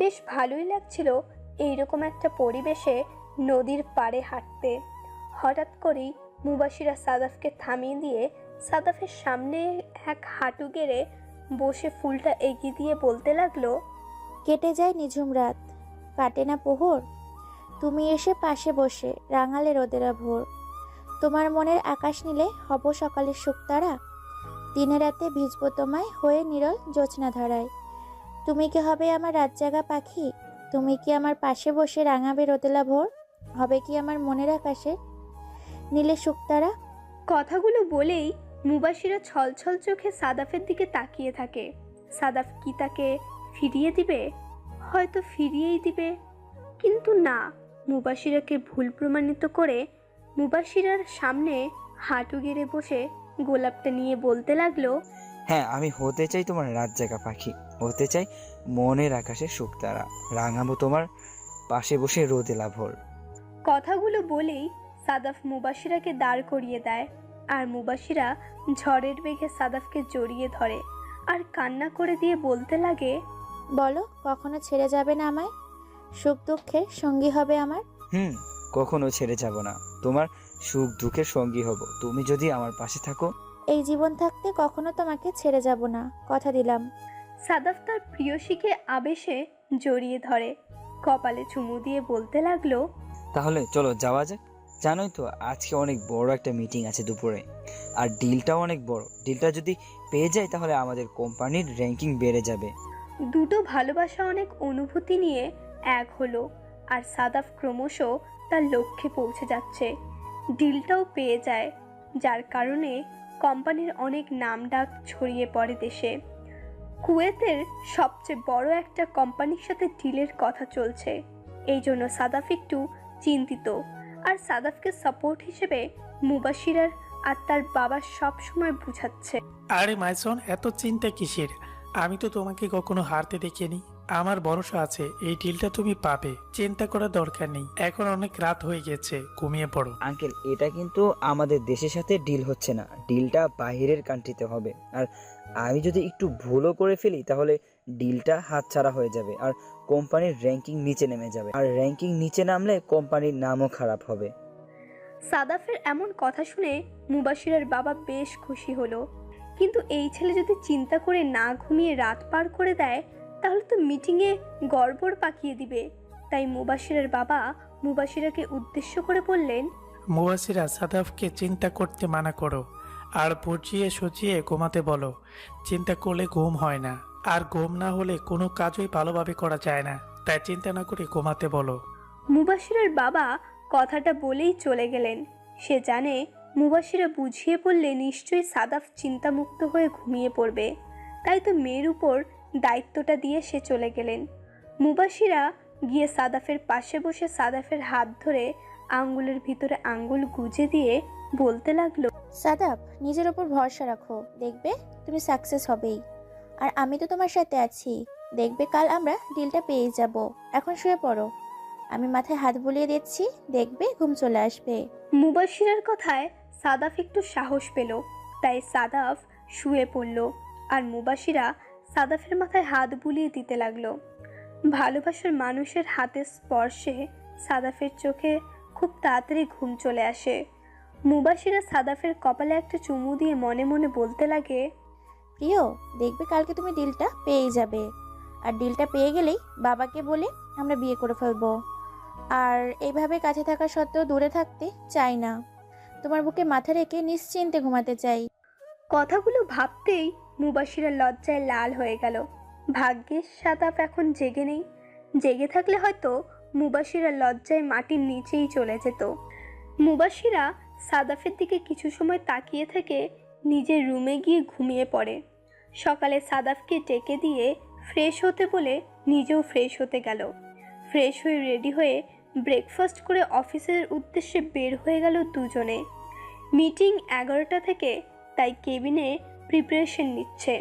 বেশ ভালোই লাগছিল এইরকম একটা পরিবেশে নদীর পাড়ে হাঁটতে। হঠাৎ করেই মুবাশিরা সাদাফকে থামিয়ে দিয়ে সাদাফের সামনে এক হাঁটু গেড়ে বসে ফুলটা এগিয়ে দিয়ে বলতে লাগলো, কেটে যায় নিঝুম রাত, কাটে না প্রহর, তুমি এসে পাশে বসে রাঙালে রোদেরা ভোর। তোমার মনের আকাশ নীলে হব সকালের শুকতারা, দিনে রাতে ভিজবো তোমায় হয়ে নিরল জোছনা ধারায়। তুমি কি হবে আমার রাত জাগা পাখি, তুমি কি আমার পাশে বসে রাঙাবে রোদেলা ভোর, হবে কি আমার মনের আকাশে নীলে শুকতারা। কথাগুলো বলেই মুবাশিরা ছলছল চোখে সাদাফের দিকে তাকিয়ে থাকে। সাদাফ কি তাকে ফিরিয়ে দিবে? হয়তো ফিরিয়েই দিবে, কিন্তু না। মুবাশিরাকে ভুল প্রমাণিত করে মুবাশিরার সামনে হাঁটু গেড়ে বসে গোলাপটা নিয়ে বলতে লাগলো, হ্যাঁ, আমি হতে চাই তোমার রাত জাগা পাখি, হতে চাই মনের আকাশে শুকতারা, রাঙাবো তোমার পাশে বসে রোদেলা ভোর। কথাগুলো বলেই সাদাফ মুবাশিরাকে দাঁড় করিয়ে দেয় আর মুবাশিরা ঝড়ের বেগে সাদাফকে জড়িয়ে ধরে আর কান্না করে দিয়ে বলতে লাগে, বলো কখনো ছেড়ে যাবে না আমায়, সুখ দুঃখের সঙ্গী হবে আমার। কখনো ছেড়ে যাব না, তোমার সুখ দুঃখের সঙ্গী হব, তুমি যদি আমার পাশে থাকো। এই জীবন থাকতে কখনো তোমাকে ছেড়ে যাব না, কথা দিলাম। সাদাফ তার প্রিয়সীকে আবেশে জড়িয়ে ধরে কপালে চুমু দিয়ে বলতে লাগলো, তাহলে চলো যাওয়া যাক। জানোই তো আজকে অনেক বড় একটা মিটিং আছে দুপুরে, আর ডিলটাও অনেক বড়। ডিলটা যদি পেয়ে যাই তাহলে আমাদের কোম্পানির র্যাঙ্কিং বেড়ে যাবে। দুটো ভালোবাসা অনেক অনুভূতি নিয়ে এক হলো আর সাদাফ ক্রমশ তার লক্ষ্যে পৌঁছে যাচ্ছে। ডিলটাও পেয়ে যায়, যার কারণে কোম্পানির অনেক নামডাক ছড়িয়ে পড়ে দেশে। কুয়েতের সবচেয়ে বড় একটা কোম্পানির সাথে ডিলের কথা চলছে। এই জন্য সাদাফ একটু চিন্তিত। আর সাদাফকে সাপোর্ট হিসেবে মুবাশিরার আর তার বাবা সব সময় বুঝাচ্ছে, আরে মাইসন, এত চিন্তা কিসের? আমি তো তোমাকে কখনো হারতে দেখিনি। আমার ভরসা আছে এই ডিলটা তুমি পাবে, চিন্তা করার দরকার নেই। এখন অনেক রাত হয়ে গেছে, ঘুমিয়ে পড়ো। আঙ্কেল, এটা কিন্তু আমাদের দেশের সাথে ডিল হচ্ছে না, ডিলটা বাইরের কান্ট্রিতে হবে। আর আমি যদি একটু ভুলও করে ফেলি তাহলে ডিলটা হাতছাড়া হয়ে যাবে আর কোম্পানির র্যাঙ্কিং নিচে নেমে যাবে, আর র্যাঙ্কিং নিচে নামলে কোম্পানির নামও খারাপ হবে। সাদাফের এমন কথা শুনে মুবাশিরের বাবা বেশ খুশি হলো। কিন্তু এই ছেলে যদি চিন্তা করে না ঘুমিয়ে রাত পার করে দেয় তাহলে তো মিটিংয়ে গড়বড় পাকিয়ে দিবে। তাই মুবাশিরের বাবা মুবাশিরাকে উদ্দেশ্য করে বললেন, মুবাসিরা সাদাফকে চিন্তা করতে মানা করো আর বুঝিয়ে সুঝিয়ে ঘুমাতে বলো। চিন্তা করলে ঘুম হয় না, আর ঘুম না হলে কোনো কাজই ভালোভাবে করা যায় না। তাই চিন্তা না করে ঘুমাতে বলো। মুবাশিরের বাবা কথাটা বলেই চলে গেলেন। সে জানে মুবাশিরা বুঝিয়ে বললে নিশ্চয়ই সাদাফ চিন্তামুক্ত হয়ে ঘুমিয়ে পড়বে। তাই তো মেয়ের উপর দায়িত্বটা দিয়ে সে চলে গেলেন। মুবাশিরা গিয়ে সাদাফের পাশে বসে সাদাফের হাত ধরে আঙ্গুলের ভিতরে আঙ্গুল গুজে দিয়ে বলতে লাগলো, সাদাব, নিজের ওপর ভরসা রাখো, দেখবে তুমি সাকসেস হবেই। আর আমি তো তোমার সাথে আছি, দেখবে কাল আমরা ডিলটা পেয়ে যাব। এখন শুয়ে পড়ো, আমি মাথায় হাত বুলিয়ে দিচ্ছি, দেখবে ঘুম চলে আসবে। মুবাশিরার কথায় সাদাফ একটু সাহস পেল, তাই সাদাফ শুয়ে পড়ল। আর মুবাশিরা সাদাফের মাথায় হাত বুলিয়ে দিতে লাগলো। ভালোবাসার মানুষের হাতের স্পর্শে সাদাফের চোখে খুব তাড়াতাড়ি ঘুম চলে আসে। মুবাশিরা সাদাফের কপালে একটা চুমু দিয়ে মনে মনে বলতে লাগে, প্রিয়, দেখবে কালকে তুমি ডিলটা পেয়ে যাবে। আর ডিলটা পেয়ে গেলেই বাবাকে বলে আমরা বিয়ে করে ফেলবো। আর এইভাবে কাছে থাকা সত্ত্বেও দূরে থাকতে চাই না। তোমার বুকে মাথা রেখে নিশ্চিন্তে ঘুমাতে চাই। কথাগুলো ভাবতেই মুবাশিরা লজ্জায় লাল হয়ে গেল। ভাগ্যিস সাদাফ এখন জেগে নেই, জেগে থাকলে হয়তো মুবাশিরা লজ্জায় মাটির নিচেই চলে যেত। মুবাশিরা সাদাফের দিকে কিছু সময় তাকিয়ে থেকে নিজের রুমে গিয়ে ঘুমিয়ে পড়ে। সকালে সাদাফকে ডেকে দিয়ে ফ্রেশ হতে বলে নিজেও ফ্রেশ হতে গেল। ফ্রেশ হয়ে রেডি হয়ে ব্রেকফাস্ট করে অফিসের উদ্দেশ্যে বের হয়ে গেল দুজনে। মিটিং 11টা থেকে, তাই কেবিনে প্রিপারেশন নিচ্ছে।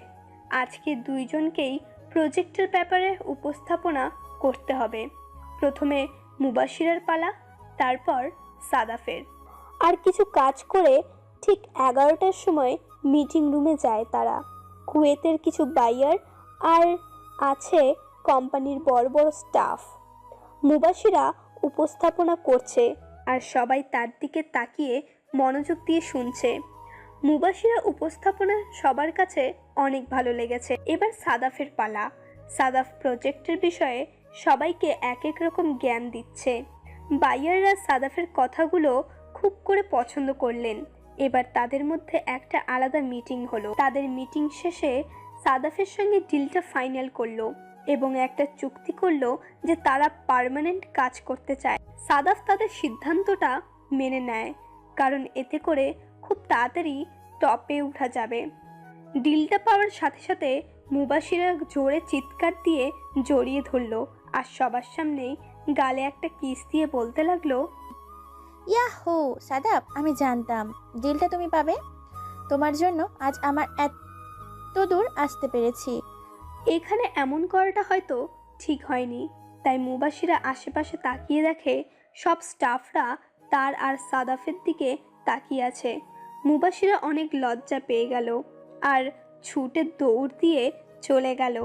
আজকে দুইজনকেই প্রজেক্টের ব্যাপারে উপস্থাপনা করতে হবে। প্রথমে মুবাশিরার পালা, তারপর সাদাফের। আর কিছু কাজ করে ঠিক 11টার সময় মিটিং রুমে যায় তারা। কুয়েতের কিছু বায়ার আর আছে কোম্পানির বড় বড় স্টাফ। মুবাশিরা উপস্থাপনা করছে আর সবাই তার দিকে তাকিয়ে মনোযোগ দিয়ে শুনছে। মুবাশিরা উপস্থাপনা সবার কাছে অনেক ভালো লেগেছে। এবার সাদাফের পালা। সাদাফ প্রজেক্টের বিষয়ে সবাইকে এক এক রকম জ্ঞান দিচ্ছে। বায়াররা সাদাফের কথাগুলো খুব করে পছন্দ করলেন। এবার তাদের মধ্যে একটা আলাদা মিটিং হলো। তাদের মিটিং শেষে সাদাফের সঙ্গে ডিলটা ফাইনাল করলো এবং একটা চুক্তি করলো যে তারা পার্মানেন্ট কাজ করতে চায়। সাদাফ তাদের সিদ্ধান্তটা মেনে নেয়, কারণ এতে করে খুব তাড়াতাড়ি টপে ওঠা যাবে। ডিলটা পাওয়ার সাথে সাথে মুবাশিরা জোরে চিৎকার দিয়ে জড়িয়ে ধরলো আর সবার সামনেই গালে একটা কিস দিয়ে বলতে লাগলো, ইয়াহু সাদাব, আমি জানতাম ডিলটা তুমি পাবে। তোমার জন্য আজ আমার এত দূর আসতে পেরেছি। এখানে এমন করাটা হয়তো ঠিক হয়নি, তাই মুবাশিরা আশেপাশে তাকিয়ে দেখে সব স্টাফরা তার আর সাদাফের দিকে তাকিয়ে আছে। মুবাশিরা অনেক লজ্জা পেয়ে গেল আর ছুটে দৌড় দিয়ে চলে গেল।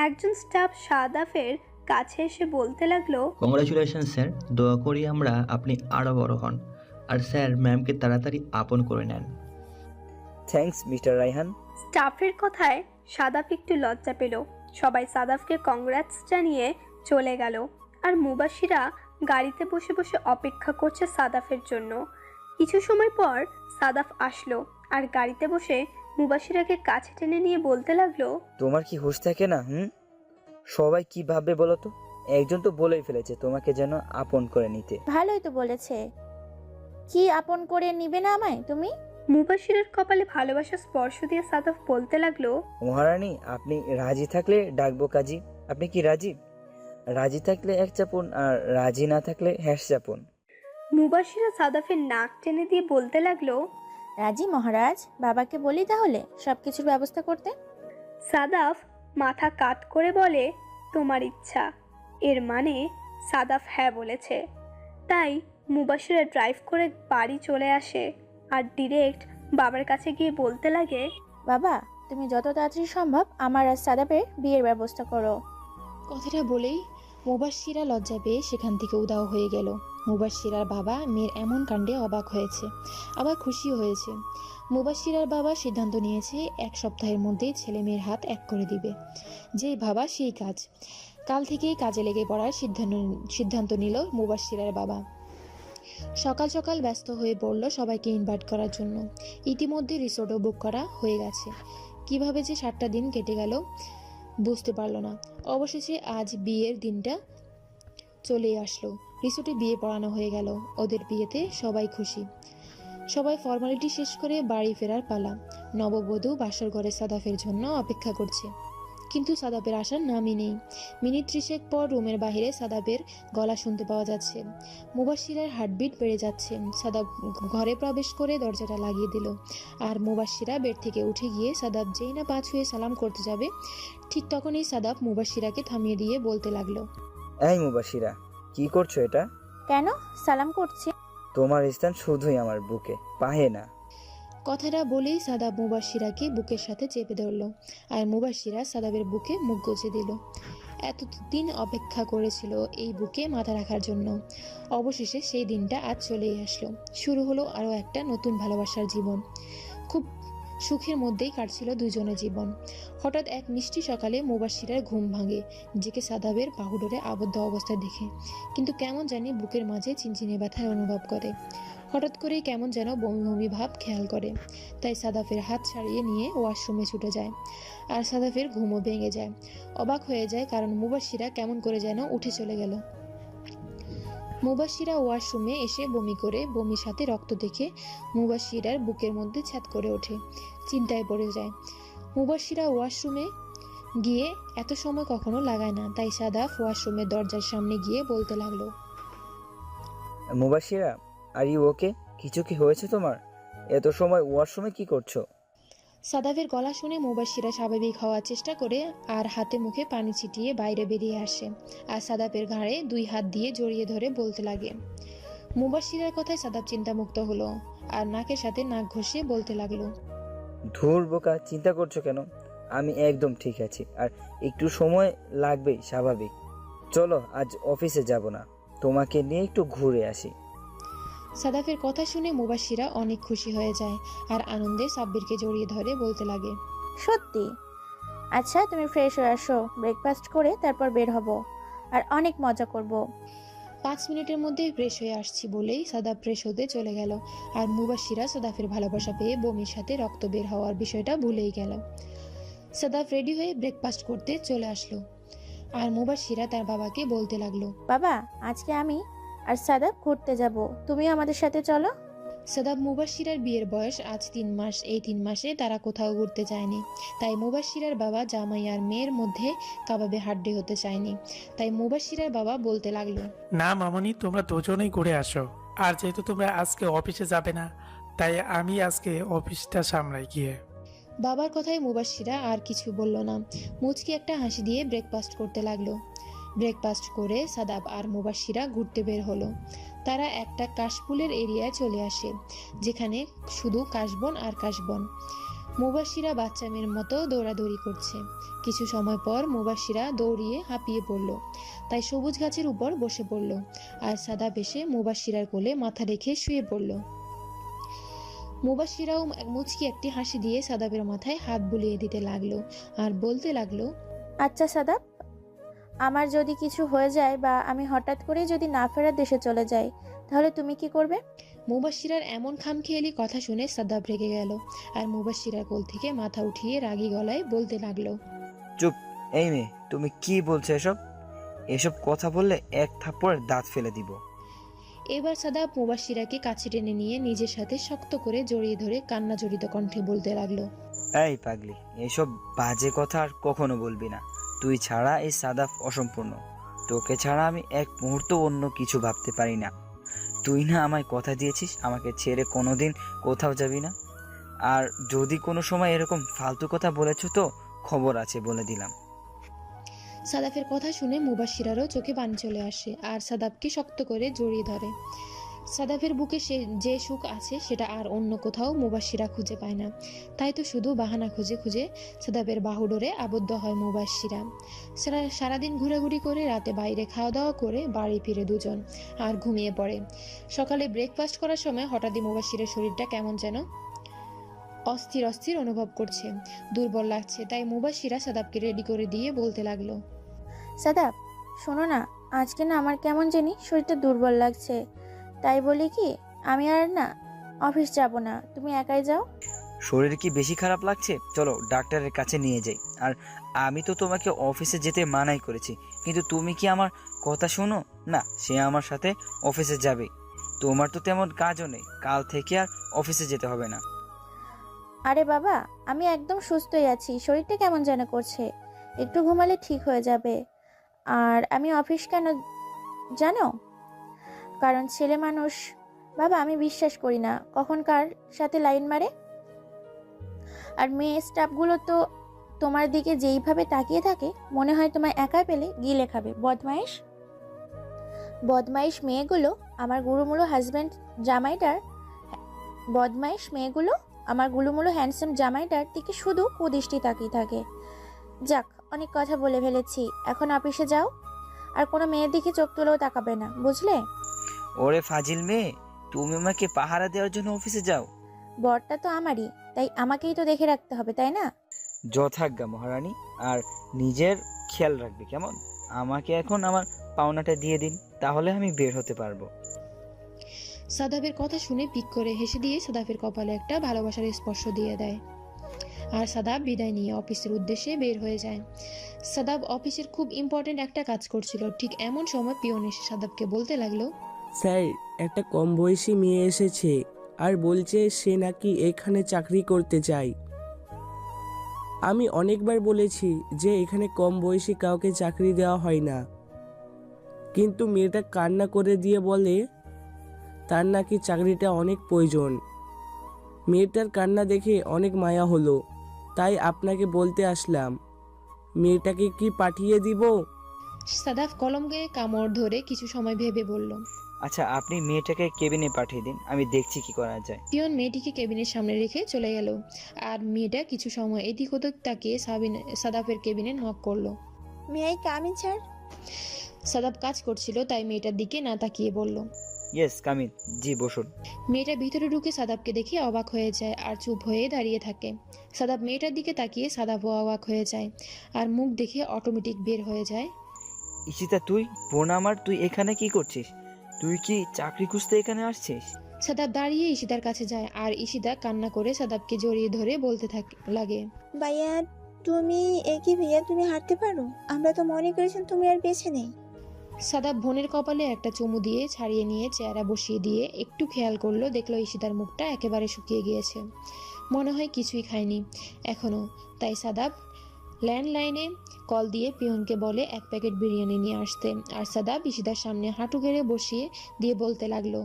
একজন স্টাফ সাদাফের কাছে এসে বলতে লাগলো, কংগ্রাচুলেশন স্যার, দোয়া করি আমরা আপনি আরও বড় হন। আর স্যার ম্যামকে তাড়াতাড়ি আপন করে নেন। Thanks mister Raihan. স্টাফের কথায় সাদাফ একটু লজ্জা পেল। সবাই সাদাফকে কংগ্রাটস জানিয়ে চলে গেল। আর মুবাশিরা গাড়িতে বসে বসে অপেক্ষা করছে সাদাফের জন্য। কিছু সময় পর সাদাফ আসলো আর গাড়িতে বসে মুবাশিরাকে কাছে টেনে নিয়ে বলতে লাগলো, তোমার কি হুঁশ থাকে না? সবাই কি ভাববে বলো তো? একজন তো বলেই ফেলেছে তোমাকে যেন আপন করে নিতে। ভালোই তো বলেছে, কি আপন করে নিবে না আমায় তুমি? মুবাশিরের কপালে ভালোবাসা স্পর্শ দিয়ে সাদাফ বলতে লাগলো, মহারানী, আপনি রাজি থাকলে ডাকবো কাজী। আপনি কি রাজি? রাজি থাকলে এক চাপুন, আর রাজি না থাকলে হ্যাশ চাপুন। মুবাশিরা সাদাফের নাক টেনে দিয়ে বলতে লাগলো, রাজি মহারাজ। বাবাকে বলি তাহলে সবকিছুর ব্যবস্থা করতে। সাদাফ মাথা কাত করে বলে, তোমার ইচ্ছা। এর মানে সাদাফ হ্যাঁ বলেছে। তাই মুবাশিরা ড্রাইভ করে বাড়ি চলে আসে আর ডিরেক্ট বাবার কাছে গিয়ে বলতে লাগে, বাবা, তুমি যত তাড়াতাড়ি সম্ভব আমার আর সাদাফের বিয়ের ব্যবস্থা করো। কথাটা বলেই মুবাশিরা লজ্জা পেয়ে সেখান থেকে উধাও হয়ে গেল। মুবাশশিরার বাবা মেয়ের এমন কাণ্ডে অবাক হয়েছে, আবার খুশিও হয়েছে। মুবাশশিরার বাবা সিদ্ধান্ত নিয়েছে 1 সপ্তাহের মধ্যেই ছেলে মেয়ের হাত এক করে দিবে। যেই ভাবা সেই কাজ। কাল থেকেই কাজে লেগে পড়ার সিদ্ধান্ত নিল মুবাশশিরার বাবা। সকাল সকাল ব্যস্ত হয়ে পড়ল সবাইকে ইনভাইট করার জন্য। ইতিমধ্যে রিসোর্টও বুক করা হয়ে গেছে। কিভাবে যে 7টা দিন কেটে গেল বুঝতে পারলো না। অবশেষে আজ বিয়ের দিনটা চলেই আসলো। রিসোর্টে বিয়ে পড়ানো হয়ে গেল। ওদের বিয়েতে সবাই খুশি। সবাই ফর্মালিটি শেষ করে বাড়ি ফেরার পালা। নববধূ বাসর ঘরে সাদাফের জন্য অপেক্ষা করছে, কিন্তু সাদাপের আসার নামই নেই। মিনিট 30 পর রুমের বাইরে সাদাপের গলা শুনতে পাওয়া যাচ্ছে। মুবাশশিরার হার্টবিট বেড়ে যাচ্ছে। সাদাপ ঘরে প্রবেশ করে দরজাটা লাগিয়ে দিল। আর মুবাশশিরা বেড থেকে উঠে গিয়ে সাদাপ যেই না পা ছুঁয়ে সালাম করতে যাবে, ঠিক তখনই সাদাপ মুবাশশিরাকে থামিয়ে দিয়ে বলতে লাগলো, এই মুবাশিরা, কি করছো এটা? কেন সালাম করছি? তোমার স্থান শুধুই আমার বুকে, পায়ে না। কথাটা বলেই সাদাব মুবাশশিরাকে বুকের সাথে চেপে ধরল, আর মুবাশশিরা সাদাবের বুকে মুখ গুজে দিল। এতদিন অপেক্ষা করেছিল এই বুকে মাথা রাখার জন্য। অবশেষে সেই দিনটা আজ চলেই আসলো। শুরু হলো আরও একটা নতুন ভালোবাসার জীবন। খুব সুখের মধ্যেই কাটছিল দুজনের জীবন। হঠাৎ এক মিষ্টি সকালে মুবাশশিরার ঘুম ভাঙে নিজেকে সাদাবের বাহুডোরে আবদ্ধ অবস্থায় দেখে। কিন্তু কেমন জানি বুকের মাঝে চিনচিনে ব্যথার অনুভব করে। হঠাৎ করেই কেমন যেন বমি বমি ভাব খেয়াল করে। তাই সাদাফের হাত ছাড়িয়ে নিয়ে ওয়াশরুমে ছুটে যায়। আর সাদাফের ঘুমও ভেঙে যায়। অবাক হয়ে যায়, কারণ মুবাশশিরা কেমন করে যেন উঠে চলে গেল। মুবাশশিরা ওয়াশরুমে এসে বমি করে, বমির সাথে রক্ত দেখে মুবাশশিরার বুকের মধ্যে ছ্যাদ করে ওঠে। চিন্তায় পড়ে যায়। মুবাশশিরা ওয়াশরুমে গিয়ে এত সময় কখনো লাগায় না। তাই সাদাফ ওয়াশরুমের দরজার সামনে গিয়ে বলতে লাগলো, মুবাশিরা, আর ইউ ওকে? কিছু কি হয়েছে তোমার? এত সময় ওয়াশরুমে কি করছো? সাদাফের গলা শুনে মুবাশশিরা স্বাভাবিক হওয়ার চেষ্টা করে আর হাতে মুখে পানি ছিটিয়ে বাইরে বেরিয়ে আসে। আর সাদাফের ঘাড়ে 2 হাত দিয়ে জড়িয়ে ধরে বলতে লাগে। মুবাশশিরার কথায় সাদাফ চিন্তামুক্ত হলো আর নাকের সাথে নাক ঘষে বলতে লাগলো, ধুর বোকা, চিন্তা করছো কেন? আমি একদম ঠিক আছি, আর একটু সময় লাগবেই, স্বাভাবিক। চলো, আজ অফিসে যাব না, তোমাকে নিয়ে একটু ঘুরে আসি। সাদাফের কথা শুনে মুবাশশিরা অনেক খুশি হয়ে যায় আর আনন্দে সাব্বিরকে জড়িয়ে ধরে বলতে লাগে, সত্যি? আচ্ছা, তুমি ফ্রেশ হয়ে আসো, ব্রেকফাস্ট করে তারপর বের হব, আর অনেক মজা করব। 5 মিনিটের মধ্যে ফ্রেশ হয়ে আসছি বলেই সাদাফ ফ্রেশ হতে চলে গেল। আর মুবাশশিরা সাদাফের ভালোবাসা পেয়ে বমির সাথে রক্ত বের হওয়ার বিষয়টা ভুলেই গেল। সাদাফ রেডি হয়ে ব্রেকফাস্ট করতে চলে আসলো। আর মুবাশশিরা তার বাবাকে বলতে লাগলো, বাবা, আজকে আমি আর সাদাব ঘুরতে যাব, তুমি আমাদের সাথে চলো। সাদাব মুবাশশিরার বিয়ের বয়স আজ 3 মাস। এই 3 মাসে তারা কোথাও ঘুরতে যায়নি। তাই মুবাশশিরার বাবা জামাই আর মেয়ের মধ্যে কাবাবে হাড্ডি হতে চায়নি। তাই মুবাশশিরার বাবা বলতে লাগলো, না মামনি, তোমরা দুজনেই ঘুরে আসো। আর যেহেতু তোমরা আজকে অফিসে যাবে না, তাই আমি আজকে অফিসটা সামলাই গিয়ে। বাবার কথায় মুবাশশিরা আর কিছু বলল না। মুচকি একটা হাসি দিয়ে ব্রেকফাস্ট করতে লাগলো। ব্রেকফাস্ট করে সাদাব আর মুবাশশিরা ঘুরতে বের হলো। তারা একটা কাশফুলের এরিয়ায় চলে আসে, যেখানে শুধু কাশবন আর কাশবন। মুবাশশিরা বাচ্চা মেয়ের মতো দৌড়াদৌড়ি করছে। কিছু সময় পর মুবাশশিরা দৌড়িয়ে হাঁপিয়ে পড়ল, তাই সবুজ গাছের উপর বসে পড়ল। আর সাদাব এসে মুবাশশিরার কোলে মাথা রেখে শুয়ে পড়ল। মুবাশশিরাও মুচকি একটি হাসি দিয়ে সাদাবের মাথায় হাত বুলিয়ে দিতে লাগলো আর বলতে লাগলো, আচ্ছা সাদাব, আমার যদি কিছু হয়ে যায় বা আমি হঠাৎ করে যদি না ফেরার দেশে চলে যাই, তাহলে তুমি কি করবে? মুবাশশিরার এমন খামখেয়ালি কথা শুনে সাদাব রেগে গেল আর মুবাশশিরার কোল থেকে মাথা উঠিয়ে রাগী গলায় বলতে লাগলো, চুপ! এই মেয়ে, তুমি কি বলছো এসব? এসব কথা বললে এক থাপ্পড়ে দাঁত ফেলে দিব। এবার সাদাব মুবাশশিরাকে কাছে টেনে নিয়ে নিজের সাথে শক্ত করে জড়িয়ে ধরে কান্না জড়িত কণ্ঠে বলতে লাগলো, এই পাগলি, এসব বাজে কথা আর কখনো বলবি না। তুই ছাড়া এই সাদাফ অসম্পূর্ণ। তোকে ছাড়া আমি এক মুহূর্ত অন্য কিছু ভাবতে পারি না। তুই না আমায় কথা দিয়েছিস আমাকে ছেড়ে কোনোদিন কোথাও যাবি না। আর যদি কোনো সময় এরকম ফালতু কথা বলেছ তো খবর আছে, বলে দিলাম। সাদাফের কথা শুনে মুবাশশিরারও চোখে পানি চলে আসে আর সাদাবকে শক্ত করে জড়িয়ে ধরে। সাদাফের বুকে সে যে সুখ আছে সেটা আর অন্য কোথাও মুবাশিরা খুঁজে পায় না। তাই তো শুধু বাহানা খুঁজে খুঁজে সাদাফের বাহুডোরে আবদ্ধ হয় মুবাশিরা। সারাদিন ঘোরাঘুরি করে রাতে বাইরে খাওয়া দাওয়া করে বাড়ি ফিরে দুজন আর ঘুমিয়ে পড়ে। সকালে ব্রেকফাস্ট করার সময় হঠাৎই মুবাশিরের শরীরটা কেমন যেন অস্থির অস্থির অনুভব করছে, দুর্বল লাগছে। তাই মুবাশিরা সাদাবকে রেডি করে দিয়ে বলতে লাগলো, সাদাব শোনো না, আজকে না আমার কেমন জানি শরীরটা দুর্বল লাগছে, তাই বলি কি আমি আর না অফিস যাব না, তুমি একাই যাও। শরীর কি বেশি খারাপ লাগছে? চলো ডাক্তারের কাছে নিয়ে যাই। আর আমি তো তোমাকে অফিসে যেতে মানাই করেছি, কিন্তু তুমি কি আমার কথা শোনো না? সে আমার সাথে অফিসে যাবে। তোমার তো তেমন কাজও নেই, কাল থেকে আর অফিসে যেতে হবে না। আরে বাবা, আমি একদম সুস্থই আছি, শরীরটা কেমন যেন করছে, একটু ঘুমালে ঠিক হয়ে যাবে। আর আমি অফিস কেন জানো? কারণ ছেলে মানুষ বাবা, আমি বিশ্বাস করি না কখন কার সাথে লাইন মারে। আর মেয়ে স্টাফগুলো তো তোমার দিকে যেইভাবে তাকিয়ে থাকে মনে হয় তোমায় একা পেলে গিলে খাবে। বদমাইশ বদমাইশ মেয়েগুলো আমার গুরুমুলো হাজব্যান্ড জামাইটার বদমাইশ মেয়েগুলো আমার গুলুমুলো হ্যান্ডসাম জামাইটার দিকে শুধু কুদৃষ্টি তাকিয়ে থাকে। যাক, অনেক কথা বলে ফেলেছি, এখন অফিসে যাও, আর কোনো মেয়ের দিকে চোখ তুলেও তাকাবে না, বুঝলে? ওরে ফাজিল মেয়ে, তুমি আমাকে পাহারা দেওয়ার জন্য অফিসে যাও? বরটা তো আমারই, তাই আমাকেই তো দেখে রাখতে হবে, তাই না? যথাজ্ঞা মহারানী, আর নিজের খেয়াল রাখবে কেমন? আমাকে এখন আমার পাওনাটা দিয়ে দিন, তাহলে আমি বের হতে পারবো। সাদাফের কথা শুনে পিক করে হেসে দিয়ে সাদাফের কপালে একটা ভালোবাসার স্পর্শ দিয়ে দেয়। আর সাদাব বিদায় নিয়ে অফিসের উদ্দেশ্যে বের হয়ে যায়। সাদাব অফিসের খুব ইম্পর্টেন্ট একটা কাজ করছিল। ঠিক এমন সময় পিয়ন এসে সাদাবকে বলতে লাগলো, স্যার, একটা কম বয়সী মেয়ে এসেছে আর বলছে সে নাকি এখানে চাকরি করতে চায়। আমি অনেকবার বলেছি যে এখানে কম বয়সী কাউকে চাকরি দেওয়া হয় না, কিন্তু মেয়েটা কান্না করে দিয়ে বলে তার নাকি চাকরিটা অনেক প্রয়োজন। মেয়েটার কান্না দেখে অনেক মায়া হলো, তাই আপনাকে বলতে আসলাম। মেয়েটাকে কি পাঠিয়ে দিব? সাদাফ কলমকে কামড় ধরে কিছু সময় ভেবে বলল, আচ্ছা, আপনি মেয়েটাকে কেবিনে পাঠিয়ে দিন, আমি দেখছি কি করা যায়। পিয়ন মেয়েটিকে কেবিনের সামনে রেখে চলে গেল। আর মেয়েটা কিছু সময় এদিক ওদিক তাকিয়ে সাদাফের কেবিনে নক করলো। May I come in sir? Sadaf কাজ করছিল, তাই মেয়েটার দিকে না তাকিয়ে বলল, ইয়েস, কাম ইন। জি, বসুন। মেয়েটা ভিতরে ঢুকে সাদাবকে দেখে অবাক হয়ে যায় আর চুপ হয়ে দাঁড়িয়ে থাকে। সাদাব মেয়েটার দিকে তাকিয়ে সাদাবও অবাক হয়ে যায় আর মুখ দেখে অটোমেটিক বের হয়ে যায়, ইশিতা, তুই? বোন আমার, তুই এখানে কি করছিস? তুই কি চাকরি খুঁজতে এখানে আসছিস? সাদাব দাঁড়িয়ে ঈশিতার কাছে যায় আর ঈশিতা কান্না করে সাদাবকে জড়িয়ে ধরে বলতে লাগে, ভাইয়া তুমি একই ভাইয়া, তুমি হাঁটতে পারো? আমরা তো মনে করেছেন তুমি আর বেঁচে নেই। সাদাব বোনের কপালে একটা চুমু দিয়ে ছাড়িয়ে নিয়ে চেহারা বসিয়ে দিয়ে একটু খেয়াল করলো, দেখলো ঈশিতার মুখটা একেবারে শুকিয়ে গিয়েছে, মনে হয় কিছুই খায়নি এখনো। তাই সাদাব ল্যান্ডলাইনে কল দিয়ে পিয়নকে বলে এক প্যাকেট বিরিয়ানি নিয়ে আসতে। আর সাদাব ঈশিতার সামনে হাঁটু গেড়ে বসিয়ে দিয়ে বলতে লাগলো,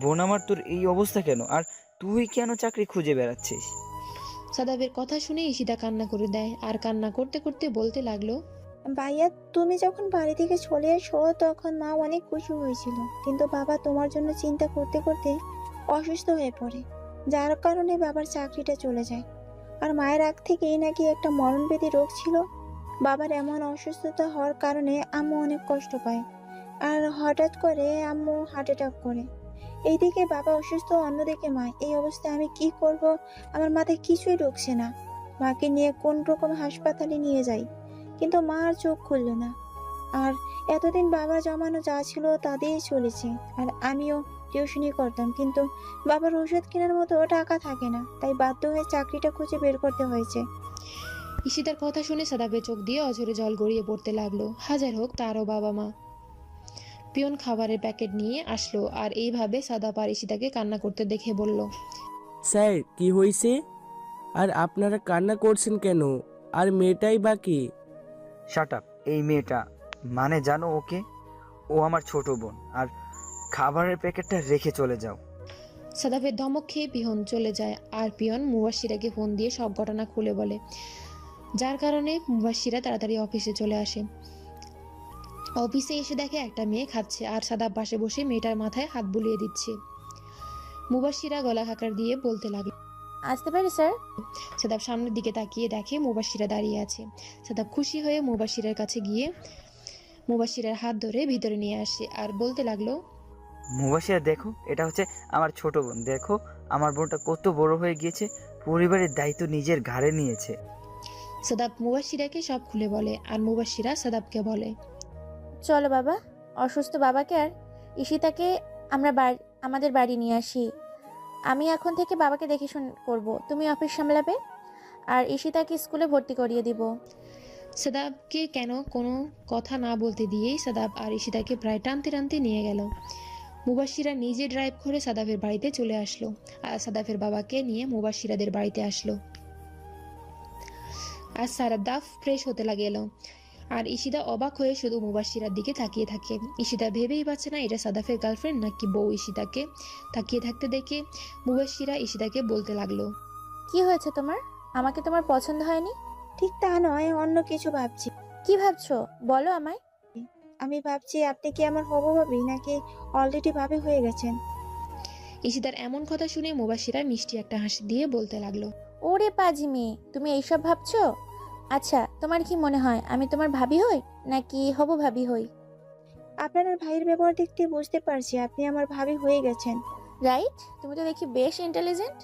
বোন আমার, তোর এই অবস্থা কেন? আর তুই কেন চাকরি খুঁজে বেড়াচ্ছিস? সাদাবের কথা শুনে ঈশিতা কান্না করে দেয় আর কান্না করতে করতে বলতে লাগলো, ভাইয়া তুমি যখন বাড়ি থেকে চলে এসো তখন মা অনেক খুশি হয়েছিল, কিন্তু বাবা তোমার জন্য চিন্তা করতে করতে অসুস্থ হয়ে পড়ে, যার কারণে বাবার চাকরিটা চলে যায়। আর মায়ের আগ থেকেই নাকি একটা মরণব্যাধি রোগ ছিল। বাবার এমন অসুস্থতা হওয়ার কারণে আম্মু অনেক কষ্ট পায়, আর হঠাৎ করে আম্মু হার্ট অ্যাটাক করে। এইদিকে বাবা অসুস্থ, অন্যদিকে মা। এই অবস্থায় আমি কি করব আমার মাথায় কিছুই ঢুকছে না। মাকে নিয়ে কোন রকম হাসপাতালে নিয়ে যাই, কিন্তু মা আর চোখ খুলল না। আর এতদিন বাবা জমানো যা ছিল তা দিয়েই চলেছে। আর আমিও টিউশনি করতাম, কিন্তু বাবার ওষুধ কেনার মতো টাকা থাকে না, তাই বাধ্য হয়ে চাকরিটা খুঁজে বের করতে হয়েছে। ঈশিতার কথা শুনে সাদাবের চোখ দিয়ে অঝরে জল গড়িয়ে পড়তে লাগলো। হাজার হোক তারও বাবা মা। পিয়ন খাবারের প্যাকেট নিয়ে আসলো আর এইভাবে সাদাব আর ঈশিতাকে কান্না করতে দেখে বলল, স্যার, কি হয়েছে? আর আপনারা কান্না করছেন কেন? আর মেয়েটাই বা কি? Shut up. এই মেয়েটা মানে জানো ওকে? ও আমার ছোট বোন। আর খাবারের প্যাকেটটা রেখে চলে যাও। সাদাবের ধমক খেয়ে পিয়ন চলে যায় আর পিয়ন মুবাশিরাকে ফোন দিয়ে সব ঘটনা খুলে বলে, যার কারণে মুবাশিরা তাড়াতাড়ি অফিসে চলে আসে। অফিসে এসে দেখে একটা মেয়ে খাচ্ছে আর সাদাব পাশে বসে মেয়েটার মাথায় হাত বুলিয়ে দিচ্ছে। মুবাশিরা গলা খাকার দিয়ে বলতে লাগলো, আসতে পারি স্যার? সাদাব সামনের দিকে তাকিয়ে দেখে মুবাশিরা দাঁড়িয়ে আছে। সাদাব খুশি হয়ে মুবাশিরার কাছে গিয়ে মুবাশিরার হাত ধরে ভিতরে নিয়ে আসে আর বলতে লাগলো, মুবাশিরা দেখো, এটা হচ্ছে আমার ছোট বোন। দেখো আমার বোনটা কত বড় হয়ে গিয়েছে, পরিবারের দায়িত্ব নিজের ঘাড়ে নিয়েছে। সাদাব মুবাশিরাকে সব খুলে বলে আর মুবাশিরা সাদাবকে বলে, চলো বাবা, অসুস্থ বাবাকে আর ঈশিতাকে আমরা আমাদের বাড়ি নিয়ে আসি। আমি এখন থেকে বাবাকে দেখে করবো, তুমি অফিস সামলাবে আর ঈশিতাকে স্কুলে ভর্তি করিয়ে দিব। সাদাবকে কেন কোনো কথা না বলতে দিয়েই সাদাব আর ঈশিতাকে প্রায় টানতে টানতে নিয়ে গেল। মুবাশিরা নিজে ড্রাইভ করে সাদাফের বাড়িতে চলে আসলো আর সাদাফের বাবাকে নিয়ে মুবাশিরাদের বাড়িতে আসলো। আর সাদাব ফ্রেশ হতে লাগেল আর ঈশিতা অবাক হয়ে শুধু মুবাশিরার দিকে তাকিয়ে থাকে। ঈশিতা ভেবেই পাচ্ছে না এটা সাদাফের গার্লফ্রেন্ড নাকি বউ। ঈশিতাকে তাকিয়ে থাকতে দেখে মুবাশিরা ঈশিতাকে বলতে লাগলো, কি হয়েছে তোমার? আমাকে তোমার পছন্দ হয়নি? ঠিক তা নয়, অন্য কিছু ভাবছি। কি ভাবছো বলো আমায়। আমি ভাবছি আপনি কি আমার হবু ভাবি নাকি অলরেডি ভাবি হয়ে গেছেন। ঈশিতার এমন কথা শুনে মুবাশিরা মিষ্টি একটা হাসি দিয়ে বলতে লাগলো, ওরে পাজি মেয়ে, তুমি এইসব ভাবছো? আচ্ছা, তোমার কি মনে হয় আমি তোমার ভাবি হই নাকি হবু ভাবি হই? আপনার ভাইয়ের ব্যবহার দেখতে বুঝতে পারছি আপনি আমার ভাবি হয়ে গেছেন। রাইট, তুমি তো দেখি বেশ ইন্টেলিজেন্ট।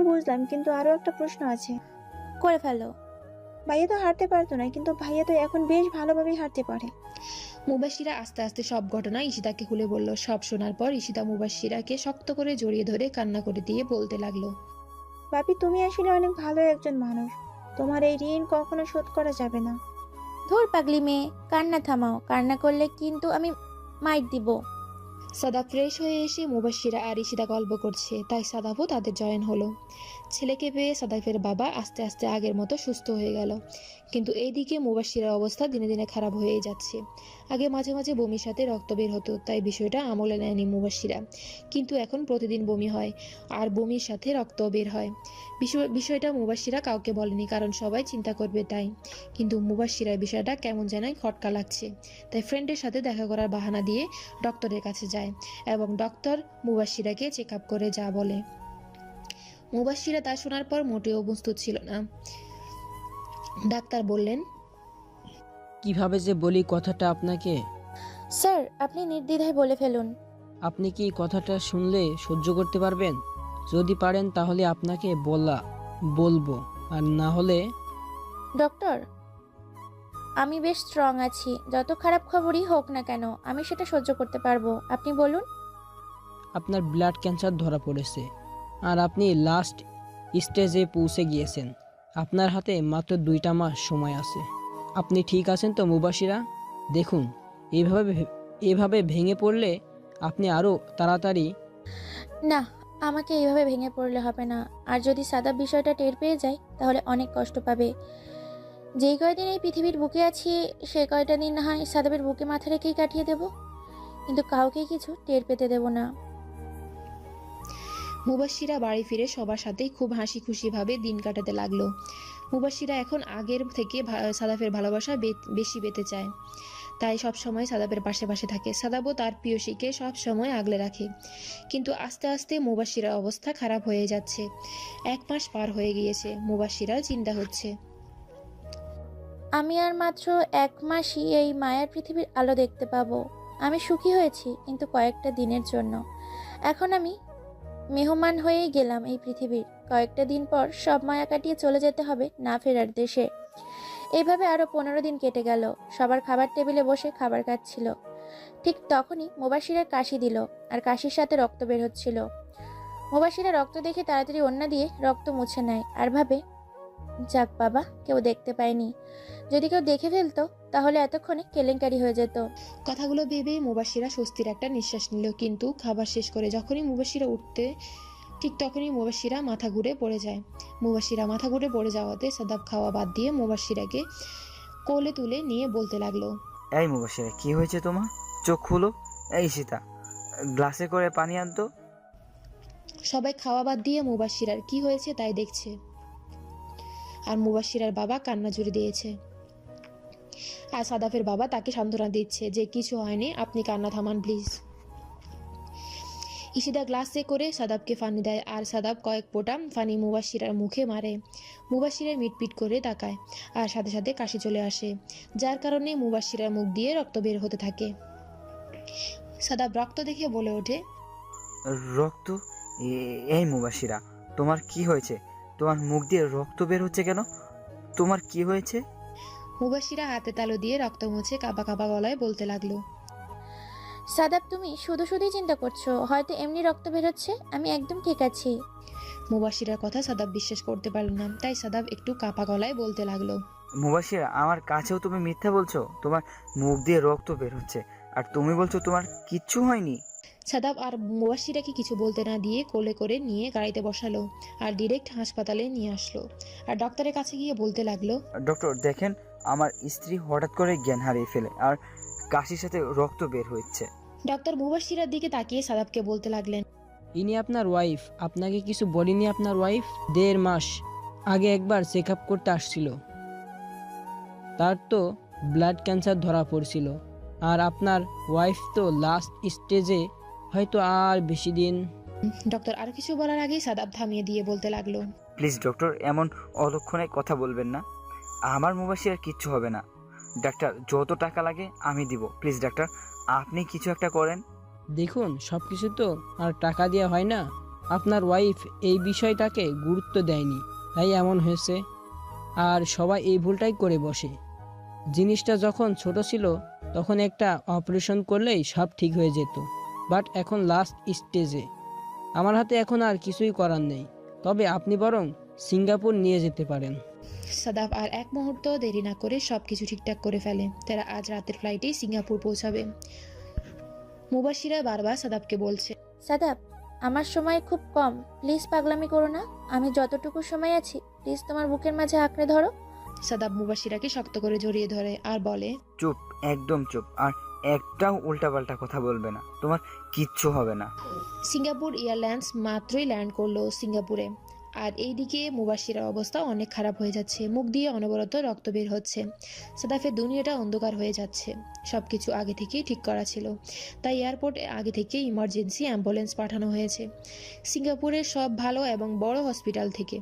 বুঝলাম, কিন্তু আরো একটা প্রশ্ন আছে। করে ফেলো। ভাইয়া তো হাঁটতে পারতো না, কিন্তু ভাইয়া তো এখন বেশ ভালোভাবে হাঁটতে পারে। মুবাশিরা আস্তে আস্তে সব ঘটনা ঈশিতাকে খুলে বলল। সব শোনার পর ঈশিতা মুবাশিরাকে শক্ত করে জড়িয়ে ধরে কান্না করে দিয়ে বলতে লাগলো, ভাবি তুমি আসলে অনেক ভালো একজন মানুষ, তোমার এই ঋণ কখনো শোধ করা যাবে না। ধুর পাগলি মেয়ে, কান্না থামাও, কান্না করলে কিন্তু আমি মাইর দিব। সাদাব ফ্রেশ হয়ে এসে মুবাশিরা আর ঈশিতা গল্প করছে, তাই সাদাবও তাদের জয়েন হলো। ছেলেকে পেয়ে সাদাফের বাবা আস্তে আস্তে আগের মতো সুস্থ হয়ে গেল, কিন্তু এইদিকে মুবাশিরার অবস্থা দিনে দিনে খারাপ হয়ে যাচ্ছে। আগে মাঝে মাঝে বমির সাথে রক্ত বের হতো, তাই বিষয়টা আমলে নেয়নি মুবাশিরা, কিন্তু এখন প্রতিদিন বমি হয় আর বমির সাথে রক্ত বের হয়। বিষয়টা মুবাশিরা কাউকে বলেনি, কারণ সবাই চিন্তা করবে তাই। কিন্তু মুবাশিরার বিষয়টা কেমন যেন খটকা লাগছে, তাই ফ্রেন্ডের সাথে দেখা করার বাহানা দিয়ে ডক্টরের কাছে যায় এবং ডক্টর মুবাশিরাকে চেক আপ করে যা বলে। মুবাশিরা তা শোনার পর মোটেও প্রস্তুত ছিল না। ডাক্তার বললেন, কিভাবে যে বলি কথাটা আপনাকে। স্যার, আপনি নির্দ্বিধায় বলে ফেলুন। আপনি কি কথাটা শুনলে সহ্য করতে পারবেন? যদি পারেন তাহলে আপনাকে বলবো, আর না হলে। ডক্টর, আমি বেশ স্ট্রং আছি, যত খারাপ খবরই হোক না কেন আমি সেটা সহ্য করতে পারবো। আপনি বলুন। আপনার ব্লাড ক্যান্সার ধরা পড়েছে আর আপনি লাস্ট স্টেজে পৌঁছে গিয়েছেন। আপনার হাতে মাত্র 2টা মাস সময় আছে। আপনি ঠিক আছেন তো মুবাশিরা? দেখুন, এভাবে ভেঙে পড়লে আপনি আরও তাড়াতাড়ি। না, আমাকে এইভাবে ভেঙে পড়লে হবে না। আর যদি সাদাব বিষয়টা টের পেয়ে যায় তাহলে অনেক কষ্ট পাবে। যেই কয়দিন এই পৃথিবীর বুকে আছি সে কয়টা দিন না হয় সাদাবের বুকে মাথা রেখেই কাটিয়ে দেব, কিন্তু কাউকে কিছু টের পেতে দেব না। মুবাশিরা বাড়ি ফিরে সবার সাথেই খুব হাসি খুশি ভাবে দিন কাটাতে লাগলো। মুবাশিরা এখন আগের থেকে সাদাফের ভালোবাসা বেশি পেতে চায়, তাই সব সময় সাদাবের পাশে পাশে থাকে। সাদাবও তার প্রিয়সীকে সব সময় আগলে রাখে, কিন্তু আস্তে আস্তে মুবাশিরার অবস্থা খারাপ হয়ে যাচ্ছে। 1 মাস পার হয়ে গিয়েছে, মুবাশিরার চিন্তা হচ্ছে, আমি আর মাত্র 1 মাসই এই মায়ার পৃথিবীর আলো দেখতে পাবো। আমি সুখী হয়েছি কিন্তু কয়েকটা দিনের জন্য। এখন আমি মেহমান হয়েই গেলাম এই পৃথিবীর। কয়েকটা দিন পর সব মায়া কাটিয়ে চলে যেতে হবে না ফেরার দেশে। এইভাবে আরো 15 দিন কেটে গেল। সবার খাবার টেবিলে বসে খাবার খাচ্ছিল। ঠিক তখনই মুবাশিরার কাশি দিল, আর কাশির সাথে রক্ত বের হচ্ছিল। মুবাশিরা রক্ত দেখে তাড়াতাড়ি ওন্না দিয়ে রক্ত মুছে নেয় আর ভাবে, যাক বাবা, কেউ দেখতে পায়নি। যদি কেউ দেখে ফেলতো তাহলে এতক্ষণে কেলেঙ্কারি হয়ে যেত। কথাগুলো ভেবেই মুবাশিরা স্বস্তির একটা নিঃশ্বাস নিল, কিন্তু খাবার শেষ করে যখনই মুবাশিরা উঠতে ঠিক তখনই মুবাশিরা মাথা ঘুরে পড়ে যায়। মুবাশিরা মাথা ঘুরে পড়ে যাওয়াতে সাদাব খাওয়া বাদ দিয়ে মুবাশিরাকে কোলে তুলে নিয়ে বলতে লাগলো, এই মুবাশিরা, কি হয়েছে তোমার? চোখ খুলো। এই সীতা, গ্লাসে করে পানি আনতো। সবাই খাওয়া বাদ দিয়ে মুবাশিরার কি হয়েছে তাই দেখছে, আর মুবাশিরার বাবা কান্না জুড়ে দিয়েছে। আর সাদাফের বাবা তাকে সান্ত্বনা দিচ্ছে যে কিছু হয়নি, আপনি কান্না থামান প্লিজ। ইশিতা গ্লাসে করে সাদাবকে পানি দেয় আর সাদাব কয়েক ফোঁটা পানি মুবাশিরার মুখে মারে। মুবাশিরা মিটপিট করে তাকায় আর সাথে সাথে কাশি চলে আসে, যার কারণে মুবাশিরার মুখ দিয়ে রক্ত বের হতে থাকে। সাদাব রক্ত দেখে বলে ওঠে, রক্ত? এই মুবাশিরা, তোমার কি হয়েছে? তোমার মুখ দিয়ে রক্ত বের হচ্ছে কেন? তোমার কি হয়েছে? মুবাশিরা হাতে তালু দিয়ে রক্ত মুছে কাঁপা কাঁপা গলায় বলতে লাগলো, সাদাব তুমি শুধু শুধুই চিন্তা করছো, হয়তো এমনি রক্ত বেরোচ্ছে, আমি একদম ঠিক আছি। মুবাশিরার কথা সাদাব বিশ্বাস করতে পারল না, তাই সাদাব একটু কাঁপা গলায় বলতে লাগলো, মুবাশিরা, আমার কাছেও তুমি মিথ্যা বলছো। তোমার মুখ দিয়ে রক্ত বের হচ্ছে আর তুমি বলছো তোমার কিচ্ছু হয়নি। সাদাব আর মুবাশিরাকে কিছু বলতে না দিয়ে কোলে করে নিয়ে গাড়িতে বসালো আর ডিরেক্ট হাসপাতালে নিয়ে আসলো। আর ডক্টরের কাছে গিয়ে বলতে লাগলো, ডক্টর দেখেন, আমার স্ত্রী হঠাৎ করে জ্ঞান হারিয়ে ফেলে আর কাশির সাথে রক্ত বের হচ্ছে। ডক্টর মুবাশিরার দিকে তাকিয়ে সাদাবকে বলতে লাগলেন, ইনি আপনার ওয়াইফ, আপনাকে কিছু বলেনি আপনার ওয়াইফ? 1.5 মাস আগে একবার চেক আপ করতে আসছিল, তার তো ব্লাড ক্যান্সার ধরা পড়ছিল। আর আপনার ওয়াইফ তো লাস্ট স্টেজে, হয়তো আর বেশি দিন। ডক্টর আর কিছু বলার আগেই সাদাব থামিয়ে দিয়ে বলতে লাগলো, প্লিজ ডক্টর, এমন অলক্ষণে কথা বলবেন না। আমার মুবাশিরার কিচ্ছু হবে না। ডাক্তার, যত টাকা লাগে আমি দিব। প্লিজ ডাক্তার, আপনি কিছু একটা করেন। দেখুন, সব কিছু তো আর টাকা দেওয়া হয় না। আপনার ওয়াইফ এই বিষয়টাকে গুরুত্ব দেয়নি, তাই এমন হয়েছে। আর সবাই এই ভুলটাই করে বসে। জিনিসটা যখন ছোট ছিল তখন একটা অপারেশন করলেই সব ঠিক হয়ে যেত, বাট এখন লাস্ট স্টেজে। আমার হাতে এখন আর কিছুই করার নেই, তবে আপনি বরং সিঙ্গাপুর নিয়ে যেতে পারেন। সাদাব আর এক মুহূর্ত দেরি না করে সবকিছু ঠিকঠাক করে ফেলে। তারা আজ রাতের ফ্লাইটেই সিঙ্গাপুর পৌঁছাবে। মুবাশিরা বারবার সাদাবকে বলছে, সাদাব, আমার সময় খুব কম, প্লিজ পাগলামি করো না। আমি যতটুকু সময় আছি প্লিজ তোমার বুকের মাঝে আঁকড়ে ধরো। সাদাব মুবাশিরাকে শক্ত করে জড়িয়ে ধরে আর বলে, চুপ, একদম চুপ, আর একটাও উল্টাপাল্টা কথা বলবে না, তোমার কিচ্ছু হবে না। সিঙ্গাপুর এয়ারলাইন্স মাত্রই ল্যান্ড করলো সিঙ্গাপুরে। আর এইদিকে মুবাশিরার অবস্থা অনেক খারাপ হয়ে যাচ্ছে, মুখ দিয়ে অনবরত রক্ত বের হচ্ছে। সাদাফের দুনিয়াটা অন্ধকার হয়ে যাচ্ছে। সবকিছু আগে থেকেই ঠিক করা ছিল, তাই এয়ারপোর্টে আগে থেকে ইমার্জেন্সি অ্যাম্বুলেন্স পাঠানো হয়েছে সিঙ্গাপুরের সব ভালো এবং বড় হসপিটাল থেকে।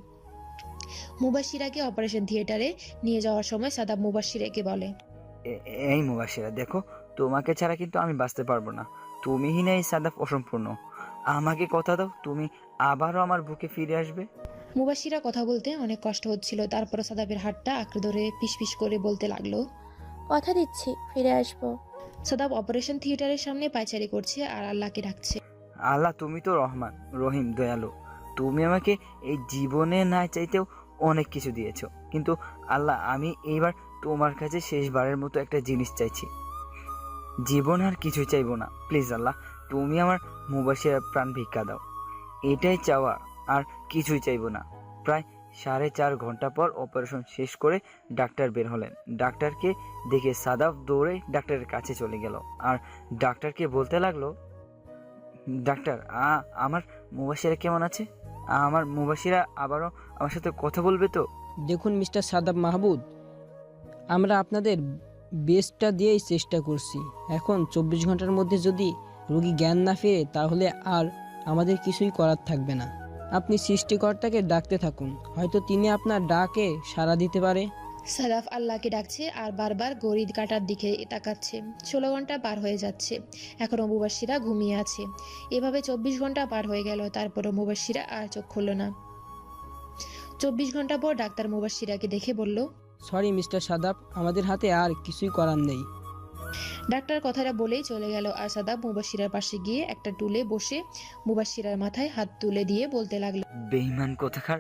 মুবাশিরাকে অপারেশন থিয়েটারে নিয়ে যাওয়ার সময় সাদাব মুবাশিরাকে বলে, এই মুবাশিরা, দেখো, তোমাকে ছাড়া কিন্তু আমি বাঁচতে পারবো না। তুমিই না এই সাদাফ অসম্পূর্ণ। আমাকে কথা দাও, তুমি আবারও আমার বুকে ফিরে আসবে। মুবাশিরা কথা বলতে অনেক কষ্ট হচ্ছিল, তারপর সাদাবের হাতটা আঁকড়ে ধরে পিস করে বলতে লাগলো, কথা দিচ্ছি ফিরে আসবো। সাদাব অপারেশন থিয়েটারের সামনে পায়চারি করছে আর আল্লাহকে ডাকছে, আল্লাহ, তুমি তো রহমান রহিম, দয়ালু। তুমি আমাকে এই জীবনে না চাইতেও অনেক কিছু দিয়েছো, কিন্তু আল্লাহ, আমি এইবার তোমার কাছে শেষবারের মতো একটা জিনিস চাইছি। জীবন আর কিছুই চাইবো না। প্লিজ আল্লাহ, তুমি আমার মুবাশিরার প্রাণ ভিক্ষা দাও। এটাই চাওয়া, আর কিছুই চাইবো না। প্রায় 4.5 ঘন্টা পর অপারেশন শেষ করে ডাক্তার বের হলেন। ডাক্তারকে দেখে সাদাব দৌড়ে ডাক্তারের কাছে চলে গেল আর ডাক্তারকে বলতে লাগলো, ডাক্তার, আমার মুবাশিরা কেমন আছে? আমার মুবাশিরা আবারও আমার সাথে কথা বলবে তো? দেখুন মিস্টার সাদাব মাহবুব, আমরা আপনাদের বেস্টটা দিয়েই চেষ্টা করছি। এখন 24 ঘন্টার মধ্যে যদি রোগী জ্ঞান না ফেরে তাহলে আর আমাদের কিছুই করার থাকবে না। আপনি সৃষ্টিকর্তাকে ডাকতে থাকুন, হয়তো তিনি আপনার ডাকে সাড়া দিতে পারে। সাদাফ আল্লাহকে ডাকছে আর বারবার ঘড়ির কাঁটার দিকে তাকাচ্ছে। 16 ঘন্টা পার হয়ে যাচ্ছে, এখনও মুবাশিরা ঘুমিয়ে আছে। এভাবে 24 ঘন্টা পার হয়ে গেল, তারপরও মুবাশিরা আর চোখ খুলল না। 24 ঘন্টা পর ডাক্তার মুবাশিরাকে দেখে বলল, সরি মিস্টার সাদাব, আমাদের হাতে আর কিছুই করার নেই। ডাক্তার কথাটা বলেই চলে গেল আর সাদাব মুবাশিরার পাশে গিয়ে একটা টুলে বসে মুবাশিরার মাথায় হাত তুলে দিয়ে বলতে লাগলো, বেঈমান কোথাকার,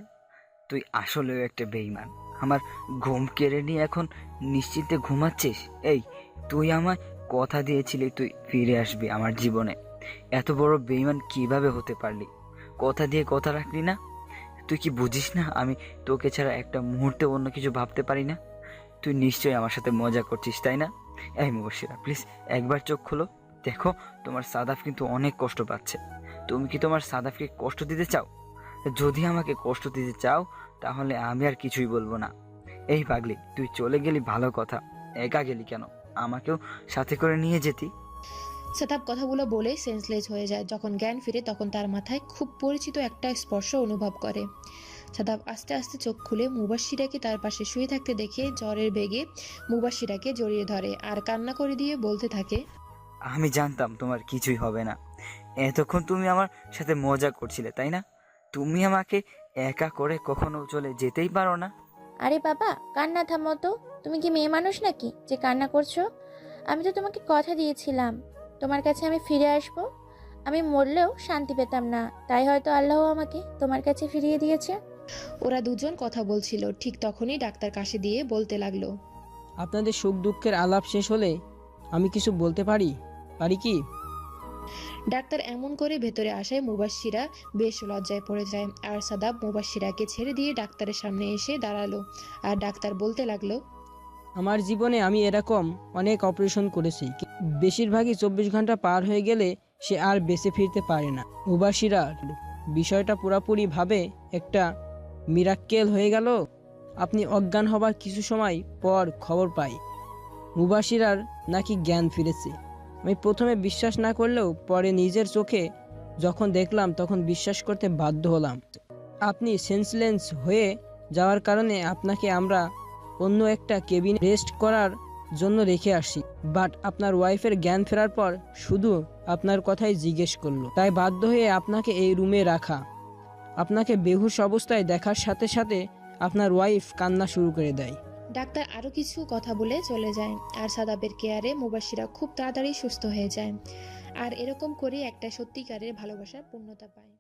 তুই আসলেও একটা বেঈমান। আমার ঘুম কেড়ে নিয়ে এখন নিশ্চিন্তে ঘুমাচ্ছিস? এই, তুই আমায় কথা দিয়েছিলি তুই ফিরে আসবি আমার জীবনে। এত বড় বেঈমান কিভাবে হতে পারলি? কথা দিয়ে কথা রাখলি না? তুই কি বুঝিস না আমি তোকে ছাড়া একটা মুহূর্তে অন্য কিছু ভাবতে পারি না? তুই নিশ্চয়ই আমার সাথে মজা করছিস, তাই না? এই মুবাশিরা, প্লিজ একবার চোখ খোলো, দেখো তোমার সাদাফ কিন্তু অনেক কষ্ট পাচ্ছে। তুমি কি তোমার সাদাফকে কষ্ট দিতে চাও? যদি আমাকে কষ্ট দিতে চাও তাহলে আমি আর কিছুই বলবো না। এই পাগলি, তুই চলে গেলি ভালো কথা, একা গেলি কেন? আমাকেও সাথে করে নিয়ে যেতি। সাদাব কথাগুলো বলে সেন্সলেস হয়ে যায়। যখন জ্ঞান ফিরে তখন তার মাথায় খুব পরিচিত একটা স্পর্শ অনুভব করে। সাদাব আস্তে আস্তে চোখ খুলে মুবাশশিরাকে তার পাশে শুয়ে থাকতে দেখে জ্বরের বেগে মুবাশশিরাকে জড়িয়ে ধরে আর কান্না করে দিয়ে বলতে থাকে, আমি জানতাম তোমার কিছুই হবে না। এতক্ষণ তুমি আমার সাথে মজা করছিলে, তাই না? তুমি আমাকে একা করে কখনো চলে যেতেই পারো না। আরে বাবা, কান্না থামো তো। তুমি কি মেয়ে মানুষ নাকি যে কান্না করছো? আমি তো তোমাকে কথা দিয়েছিলাম তোমার কাছে আমি ফিরে আসব। আমি মরলেও শান্তি পেতাম না, তাই হয়তো আল্লাহ আমাকে তোমার কাছে ফিরিয়ে দিয়েছে। ওরা দুজন কথা বলছিল, ঠিক তখনই ডাক্তার কাশি দিয়ে বলতে লাগলো, আপনাদের সুখ দুঃখের আলাপ শেষ হলে আমি কিছু বলতে পারি কি? ডাক্তার এমন করে ভেতরে আসায় মুবাশশিরা বেশ লজ্জায় পড়ে যায়। আর সাদাব মুবাশশিরাকে ছেড়ে দিয়ে ডাক্তারের সামনে এসে দাঁড়ালো। আর ডাক্তার বলতে লাগলো, আমার জীবনে আমি এরকম অনেক অপারেশন করেছি, বেশিরভাগই 24 ঘন্টা পার হয়ে গেলে সে আর বেঁচে ফিরতে পারে না। মুবাশশিরার বিষয়টা পুরোপুরিভাবে একটা মিরাক্কেল হয়ে গেল। আপনি অজ্ঞান হবার কিছু সময় পর খবর পাই মুবাশশিরার নাকি জ্ঞান ফিরেছে। আমি প্রথমে বিশ্বাস না করলেও পরে নিজের চোখে যখন দেখলাম তখন বিশ্বাস করতে বাধ্য হলাম। আপনি সেন্সলেস হয়ে যাওয়ার কারণে আপনাকে আমরা অন্য একটা কেবিনে রেস্ট করার জন্য রেখে আসি, বাট আপনার ওয়াইফের জ্ঞান ফেরার পর শুধু আপনার কথাই জিজ্ঞেস করলো, তাই বাধ্য হয়ে আপনাকে এই রুমে রাখা। আপনাকে বেহুশ অবস্থায় দেখার সাথে সাথে আপনার ওয়াইফ কান্না শুরু করে দেয়। ডাক্তার আরো কিছু কথা বলে চলে যায়। আর সাদাবের কেয়ারে মুবাশশিরা খুব তাড়াতাড়ি সুস্থ হয়ে যায়। আর এরকম করে একটা সত্যিকারের ভালোবাসার পূর্ণতা পায়।